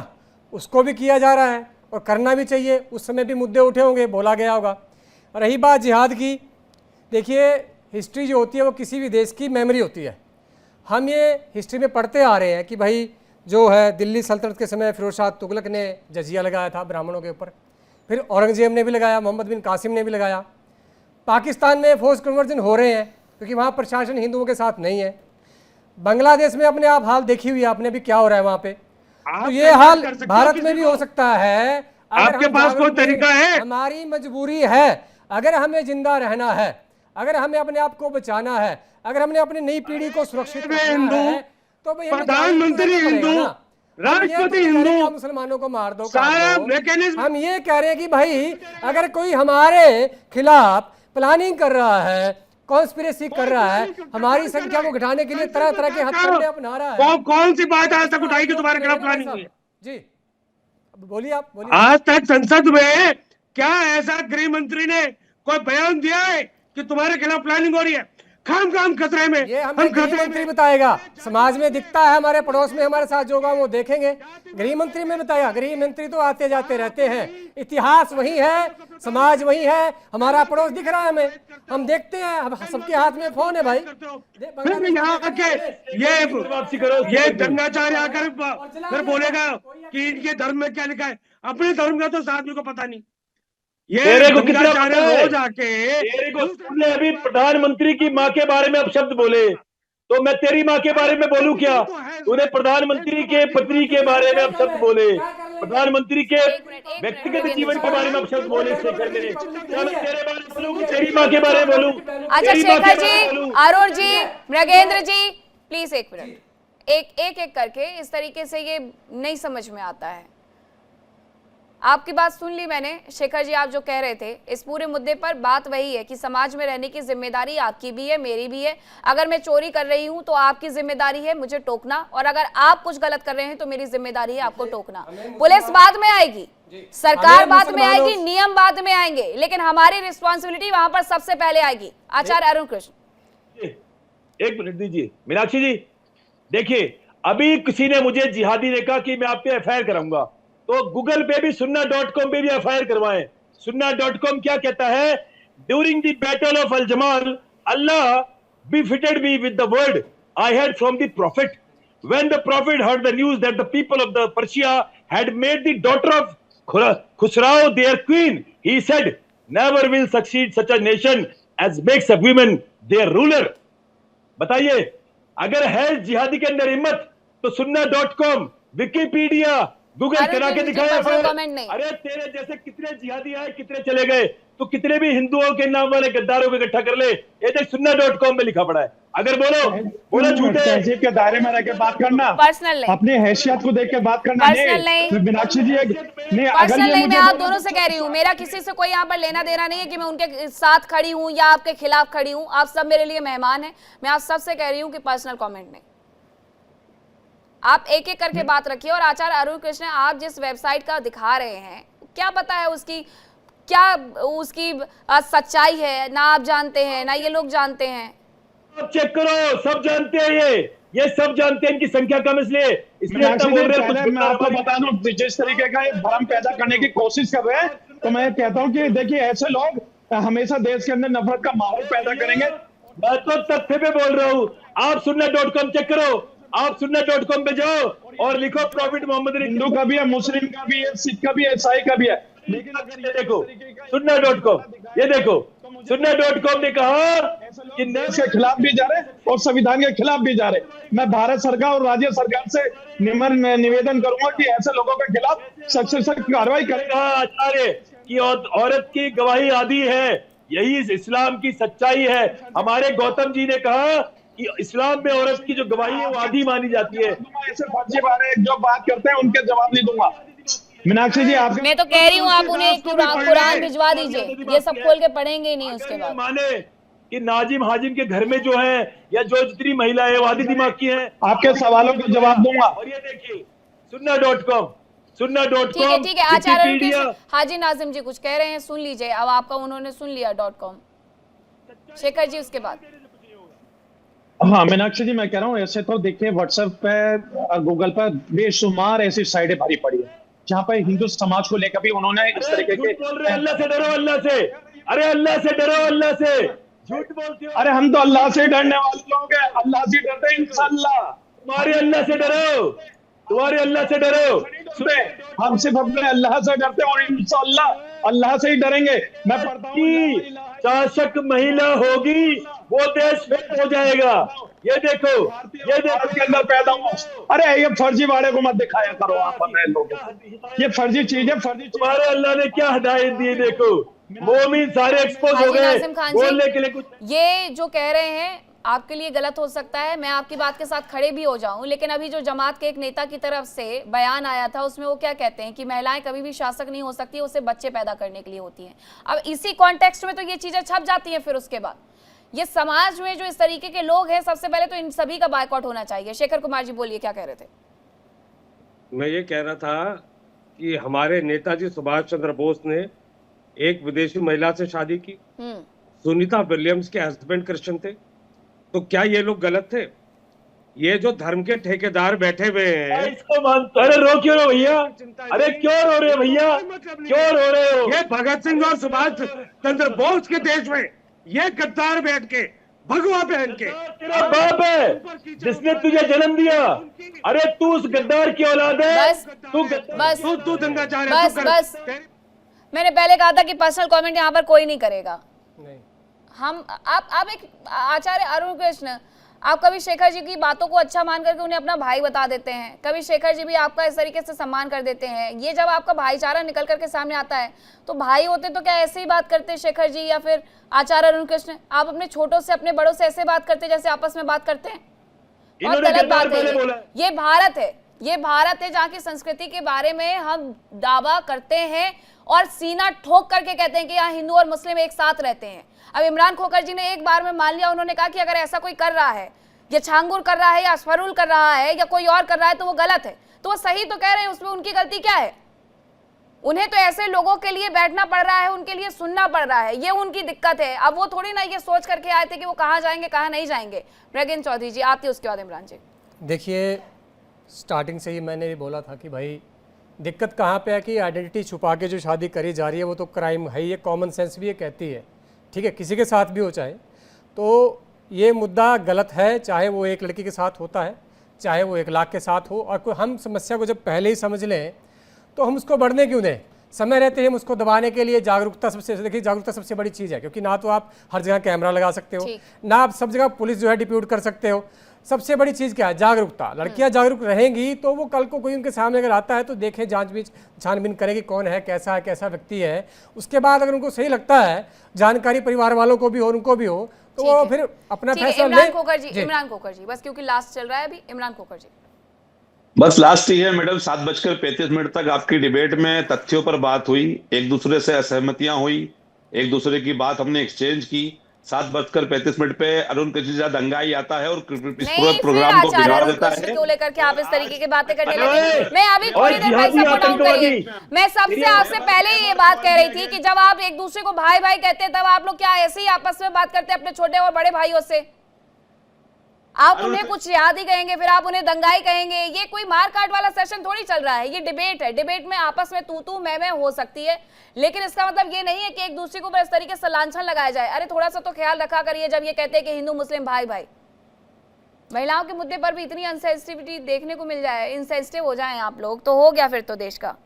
उसको भी किया जा रहा है और करना भी चाहिए। उस समय भी मुद्दे उठे होंगे, बोला गया होगा। रही बात जिहाद की, देखिए हिस्ट्री जो होती है वो किसी भी देश की मेमोरी होती है। हम ये हिस्ट्री में पढ़ते आ रहे हैं कि भाई जो है दिल्ली सल्तनत के समय फिरोज शाह तुगलक ने जजिया लगाया था ब्राह्मणों के ऊपर, फिर औरंगजेब ने भी लगाया, मोहम्मद बिन कासिम ने भी लगाया। पाकिस्तान में फोर्स कन्वर्जन हो रहे हैं क्योंकि वहाँ प्रशासन हिंदुओं के साथ नहीं है। बांग्लादेश में अपने आप हाल देखी हुई है आपने भी क्या हो रहा है वहाँ पे। तो ये हाल भारत में भी हो सकता है। अगर आपके हम पास कोई जागरूक नहीं, तरीका है? हमारी मजबूरी है। अगर हमें जिंदा रहना है, अगर हमें अपने आप को बचाना है, अगर हमने अपनी नई पीढ़ी को सुरक्षित रखना है, तो भाई हमें प्रधानमंत्री जागरूक रहना हिंदू, पड़ेगा ना। राष्ट्रपति हम ये तो कह रहे हैं हिंदू, कि मुसलमानों को मार दो, सारा काट दो। मैकेनिज्म हम ये कह रहे हैं कि भाई अगर कोई हमारे खिलाफ प्लानिंग कर रहा है, कॉन्स्पिरेसी कर रहा है, हमारी संख्या को घटाने के लिए तरह तरह के हथकंडे अपना रहा है। कौन सी बात आज तक उठाई कि तुम्हारे खिलाफ प्लानिंग हुई है? जी बोलिए, आप बोलिए। आज तक संसद में क्या ऐसा गृह मंत्री ने कोई बयान दिया है कि तुम्हारे खिलाफ प्लानिंग हो रही है? खाम खतरे में, ये हम हमें गृह खतरे मंत्री में। बताएगा। समाज में दिखता है, हमारे पड़ोस में हमारे साथ जो होगा वो देखेंगे। गृह मंत्री में बताएगा। गृह मंत्री तो आते जाते रहते हैं, इतिहास वही है, समाज वही है, हमारा पड़ोस दिख रहा है हमें, हम देखते हैं। अब सबके हाथ में फोन है भाई। फिर यहाँ आके ये गंगाचार्य आकर फिर बोलेगा कि इनके धर्म में क्या लिखा है। अपने धर्म का तो इस आदमी को पता नहीं। ये तेरे को कितना पता गंगाचार्य है? रोज आके तेरे को तुमने अभी प्रधानमंत्री की माँ के बारे में अपशब्द बोले, तो मैं तेरी माँ के बारे में बोलूं क्या? तूने प्रधानमंत्री के पत्नी के बारे में अपशब्द बोले, प्रधानमंत्री के व्यक्तिगत जीवन के बारे में अपशब्द बोले। शेखर ने क्या मैं तेरे बारे में बोलूं कि तेरी माँ के बारे में बोलूं? अच्छा तेरी माँ के शेखर बारे में जी, बोलूं? अरुण जी, मृगेंद्र जी, प्लीज एक मिनट। एक करके इस तरीके से ये नहीं समझ में आता है। आपकी बात सुन ली मैंने शेखर जी, आप जो कह रहे थे इस पूरे मुद्दे पर बात वही है कि समाज में रहने की जिम्मेदारी आपकी भी है, मेरी भी है। अगर मैं चोरी कर रही हूं तो आपकी जिम्मेदारी है मुझे टोकना, और अगर आप कुछ गलत कर रहे हैं तो मेरी जिम्मेदारी है आपको टोकना। पुलिस बाद में आएगी, सरकार बाद में आएगी, नियम बाद में आएंगे, लेकिन हमारी रिस्पॉन्सिबिलिटी वहां पर सबसे पहले आएगी। आचार्य अरुण कृष्ण, एक मिनट दीजिए। मीनाक्षी जी देखिए, अभी किसी ने मुझे जिहादी ने कहा कि मैं आप पे एफआईआर कराऊंगा, तो गूगल पे भी sunna.com पे भी एफआईआर करवाएं। sunna.com क्या कहता है? During the battle of Al Jamal, Allah befitted me with the word I had from the prophet. When the prophet heard the news that the people of the Persia had made the daughter of Khusrau their queen, he said, never will succeed such a nation as makes a woman their ruler. बताइए, अगर है जिहादी के अंदर हिम्मत तो sunna.com, विकिपीडिया, गूगल करा के दिखाया। अरे तेरे जैसे कितने जिहादी आए, कितने चले गए, तो कितने भी हिंदुओं के नाम वाले गद्दारों को इकट्ठा कर ले। ये देख sunna.com में लिखा पड़ा है। अगर बोलो झूठे, तहजीब के दायरे में रह के बात करना, पर्सनल नहीं, अपनी हैसियत को देख के बात करना। पर्सनल नहीं, मीनाक्षी जी नहीं, पर्सनल नहीं, मैं आप दोनों से कह रही हूँ। मेरा किसी से कोई यहाँ पर लेना देना नहीं है कि मैं उनके साथ खड़ी हूँ या आपके खिलाफ खड़ी हूँ। आप सब मेरे लिए मेहमान हैं। मैं आप सबसे कह रही हूँ कि पर्सनल कमेंट नहीं, आप एक एक करके बात रखिए। और आचार्य अरुण कृष्ण, आप जिस वेबसाइट का दिखा रहे हैं, क्या पता है उसकी क्या उसकी सच्चाई है, ना आप जानते हैं ना ये लोग जानते हैं। अब चेक करो, सब जानते हैं, ये सब जानते हैं, इनकी संख्या कम इसलिए मैं आपको बता दूं, जिस तरीके का एक भ्रम पैदा करने की कोशिश कर रहे हैं, तो मैं कहता हूं कि देखिए ऐसे लोग हमेशा देश के अंदर नफरत का माहौल पैदा करेंगे। मैं तो तथ्य पे बोल रहा हूँ। आप सुन्ना.com चेक करो, आप सुन्ना.com पे जाओ और लिखो प्रॉफिट मोहम्मद। हिंदू का भी है, मुस्लिम का भी है, सिख का भी है, ईसाई का भी है, लेकिन अगर ये देखो सुन्ना.com, ये देखो सुन्ना.com ने कहा कि देश के खिलाफ भी जा रहे और संविधान के खिलाफ भी जा रहे। मैं भारत सरकार और राज्य सरकार से निवेदन करूंगा कि ऐसे लोगों के खिलाफ सख्त से सख्त कार्रवाई करें। आचार्य कि औरत की गवाही आदि है, यही इस्लाम की सच्चाई है। हमारे गौतम जी ने कहा कि इस्लाम में औरत की जो गवाही है वो आधी मानी जाती है। ऐसे फर्जी वाले जो बात करते हैं उनके जवाब नहीं दूंगा। मीनाक्षी जी, आप मैं तो कह रही हूँ आप उन्हें कुरान भिजवा दीजिए, ये सब खोल के पढ़ेंगे ही नहीं उसके बाद। माने कि नाजिम हाजिम के घर में जो है या जो जितनी महिला है वो आधी दिमाग की है। आपके सवालों का जवाब दूंगा। और ये देखिए सुन्ना.com ठीक है आचार्य हाजी नाजिम जी कुछ कह रहे हैं, सुन लीजिए। अब आपका उन्होंने सुन लिया .com। शेखर जी उसके बाद। हाँ मीनाक्षी जी, मैं कह रहा हूँ ऐसे तो देखिए व्हाट्सएप पे गूगल पर बेशुमार ऐसी साइटें भरी पड़ी है जहाँ पर हिंदू समाज को लेकर भी उन्होंने इस तरीके के अल्लाह से डरो, अल्लाह से, अरे अल्लाह से डरो, अल्लाह से झूठ बोलते हो। अरे हम तो अल्लाह से डरने वाले लोग हैं, अल्लाह से डरते हैं इंशाअल्लाह। तुम्हारे अल्लाह से डरो, तुम्हारे अल्लाह से डरो। हम सिर्फ अपने अल्लाह से डरते हैं और इंशाअल्लाह अल्लाह से ही डरेंगे। मैं पढ़ता हूँ शासक महिला होगी वो देश में हो जाएगा। ये देखो के अंदर पैदा हुआ। अरे ये फर्जी वाले को मत दिखाया करो आप अपने लोगों को, ये फर्जी चीज है, फर्जी। तुम्हारे अल्लाह ने क्या हिदायत दी, देखो मोमिन सारे एक्सपोज हो गए बोलने के लिए कुछ। ये जो कह रहे हैं आपके लिए गलत हो सकता है, मैं आपकी बात के साथ खड़े भी हो जाऊं, लेकिन अभी जो जमात के एक नेता की तरफ से बयान आया था उसमें वो क्या कहते हैं कि महिलाएं कभी भी शासक नहीं हो सकती, उसे बच्चे पैदा करने के लिए होती हैं। अब इसी कॉन्टेक्स्ट में तो ये चीजें छप जाती हैं। फिर उसके बाद ये समाज में जो इस तरीके के लोग हैं, सबसे पहले तो इन सभी का बायकॉट होना चाहिए। शेखर कुमार जी बोलिए, क्या कह रहे थे? मैं ये कह रहा था कि हमारे नेताजी सुभाष चंद्र बोस ने एक विदेशी महिला से शादी की। सुनीता विलियम्स के हस्बैंड क्रिश्चियन थे, तो क्या ये लोग गलत थे? ये जो धर्म के ठेकेदार बैठे हुए हैं, इसको मानते। अरे रो क्यों रहे भैया, अरे क्यों रो रहे भैया, क्यों रो रहे हो? ये भगत सिंह और सुभाष चंद्र बोस के देश में ये गद्दार बैठ के भगवा पहन के, तेरा बाप है जिसने तुझे जन्म दिया। अरे तू उस गद्दार की औलाद है। तू दंगा चाह रहा है। बस मैंने पहले कहा था कि पर्सनल कमेंट यहाँ पर कोई नहीं करेगा। नहीं। हम आप एक आचार्य अरुण कृष्ण, आप कभी शेखर जी की बातों को अच्छा मान करके उन्हें अपना भाई बता देते हैं, कभी शेखर जी भी आपका इस तरीके से सम्मान कर देते हैं। ये जब आपका भाईचारा निकल करके सामने आता है तो भाई होते तो क्या ऐसे ही बात करते शेखर जी या फिर आचार्य अरुण कृष्ण? आप अपने छोटों से अपने बड़ों से ऐसे बात करते जैसे आपस में बात करते हैं? बहुत गलत बात है। ये भारत है, ये भारत है जहाँ की संस्कृति के बारे में हम दावा करते हैं और सीना ठोक करके कहते हैं कि यहाँ हिंदू और मुस्लिम एक साथ रहते हैं। अब इमरान खोखर जी ने एक बार में मान लिया, उन्होंने कहा कि अगर ऐसा कोई कर रहा है, ये छांगुर कर रहा है या असफरुल कर रहा है या कोई और कर रहा है तो वो गलत है। तो वो सही तो कह रहे हैं, उसमें उनकी गलती क्या है? उन्हें तो ऐसे लोगों के लिए बैठना पड़ रहा है, उनके लिए सुनना पड़ रहा है, ये उनकी दिक्कत है। अब वो थोड़ी ना ये सोच करके आए थे कि वो कहाँ जाएंगे कहाँ नहीं जाएंगे। प्रज्ञा चौधरी जी आती है, उसके बाद इमरान जी। देखिए स्टार्टिंग से ही मैंने भी बोला था कि भाई दिक्कत कहाँ पे है कि आइडेंटिटी छुपा के जो शादी करी जा रही है वो तो क्राइम है, ये कॉमन सेंस भी ये कहती है। ठीक है, किसी के साथ भी हो चाहे, तो ये मुद्दा गलत है, चाहे वो एक लड़की के साथ होता है, चाहे वो 1 लाख के साथ हो। और कोई हम समस्या को जब पहले ही समझ लें तो हम उसको बढ़ने क्यों दें? समय रहते हैं हम उसको दबाने के लिए जागरूकता सबसे, देखिए जागरूकता सबसे बड़ी चीज़ है, क्योंकि ना तो आप हर जगह कैमरा लगा सकते हो, ना आप सब जगह पुलिस जो है डिप्यूट कर सकते हो। सबसे बड़ी चीज़ क्या है? जागरूकता। लड़कियां जागरूक रहेंगी तो वो कल को कोई उनके सामने अगर आता है तो देखें, छानबीन करेगी कौन है, कैसा व्यक्ति है। उसके बाद अगर उनको सही लगता है, जानकारी परिवार वालों को भी हो, उनको भी हो, तो वो फिर अपना फैसला ले। इमरान खोखर जी बस, क्योंकि लास्ट चल रहा है अभी। इमरान खोखर जी बस लास्ट ही है मैडम, 7:35 तक आपकी डिबेट में तथ्यों पर बात हुई, एक दूसरे से असहमतियां हुई, एक दूसरे की बात हमने एक्सचेंज की, 7:35 पे अरुण कृष्ण दंगाई आता है और इस नहीं, पूरे फिर प्रोग्राम को आचार्य बिगाड़ अरुण देता कृष्ण है। को लेकर के आप इस तरीके की बातें करने अरे लगे। मैं अभी थोड़ी देर भाई साहब को डाउन करिए। मैं सबसे आपसे पहले ही ये बात कह रही थी कि जब आप एक दूसरे को भाई भाई कहते हैं तब आप लोग क्या ऐसे ही आपस में बात करते हैं अपने छोटे और बड़े भाइयों से? आप उन्हें कुछ याद ही कहेंगे, फिर आप उन्हें दंगाई कहेंगे। ये कोई मार काट वाला सेशन थोड़ी चल रहा है, ये डिबेट है। डिबेट में आपस में तू मैं हो सकती है, लेकिन इसका मतलब ये नहीं है कि एक दूसरे को इस तरीके से लांछन लगाया जाए। अरे थोड़ा सा तो ख्याल रखा करिए जब ये कहते हैं कि हिंदू मुस्लिम भाई भाई। महिलाओं के मुद्दे पर भी इतनी अनसेंसिटिविटी देखने को मिल जाए, इनसेंसिटिव हो जाए आप लोग, तो हो गया फिर तो देश का।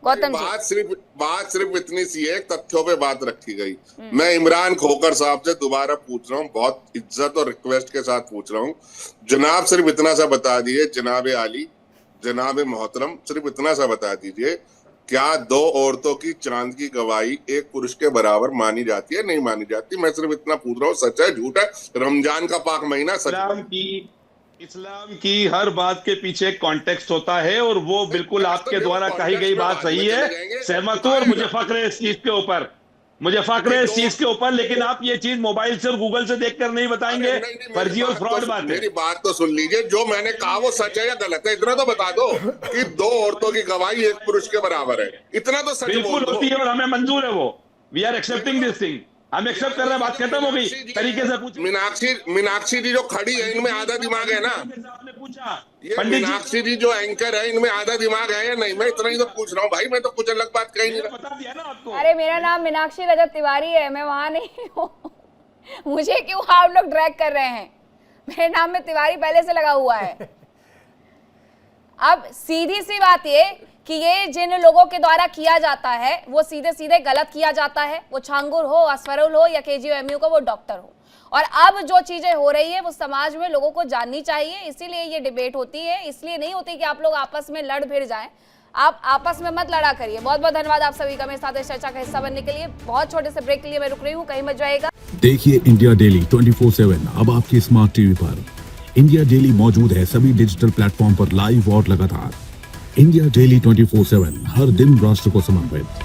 गौतम जी, बात सिर्फ इतनी सी है, तथ्यों पे बात रखी गई। मैं इमरान खोकर साहब से दोबारा पूछ रहा हूँ, बहुत इज्जत और रिक्वेस्ट के साथ पूछ रहा हूँ, जनाब सिर्फ इतना सा बता दीजिए, जनाब आली, जनाब मोहतरम, सिर्फ इतना सा बता दीजिए, क्या 2 औरतों की चांद की गवाही एक पुरुष के बराबर मानी जाती है, नहीं मानी जाती? मैं सिर्फ इतना पूछ रहा हूँ, सच है झूठ है? रमजान का पाक महीना, सच। इस्लाम की हर बात के पीछे कॉन्टेक्स्ट होता है और वो बिल्कुल आपके द्वारा कही गई बात सही है, सहमत हूं और मुझे फक्र है इस चीज के ऊपर, मुझे फक्र है इस चीज के ऊपर। लेकिन आप ये चीज मोबाइल से और गूगल से देखकर नहीं बताएंगे, फर्जी और फ्रॉड बात है। मेरी बात तो सुन लीजिए, जो मैंने कहा वो सच है या गलत है, इतना तो बता दो कि 2 औरतों की गवाही एक पुरुष के बराबर है, इतना तो सच बिल्कुल होती है और हमें मंजूर है वो। We are accepting this thing, हम एक्सेप्ट कर रहे हैं, बात खत्म हो गई। तरीके से पूछ, मीनाक्षी जी जो खड़ी है, इनमें आधा दिमाग है ना? आपने पूछा ये मीनाक्षी जी जो एंकर है, इनमें आधा दिमाग है या नहीं? मैं इतना ही तो पूछ रहा हूँ भाई, मैं तो कुछ अलग बात कही नहीं रहा। बता दिया ना आपको। अरे मेरा नाम मीनाक्षी रजत तिवारी है, मैं वहां नहीं हूँ। मुझे क्यों आप लोग ड्रैग कर रहे हैं? मेरे नाम में तिवारी पहले से लगा हुआ है। अब सीधी सी बात ये कि ये जिन लोगों के द्वारा किया जाता है वो सीधे सीधे गलत किया जाता है, वो छांगुर हो, असफरुल हो या केजीएमयू का वो डॉक्टर हो। और अब जो चीजें हो रही है वो समाज में लोगों को जाननी चाहिए, इसीलिए ये डिबेट होती है। इसलिए नहीं होती कि आप लोग आपस में लड़ भिड़ जाएं, आप आपस में मत लड़ा करिए। बहुत बहुत धन्यवाद आप सभी का मेरे साथ इस चर्चा का हिस्सा बनने के लिए। बहुत छोटे से ब्रेक के लिए मैं रुक रही हूँ, कहीं मत जाएगा। देखिए इंडिया डेली 24/7 अब आपकी स्मार्ट टीवी पर। इंडिया डेली मौजूद है सभी डिजिटल प्लेटफॉर्म पर लाइव और लगातार। इंडिया डेली 24/7 हर दिन राष्ट्र को समर्पित।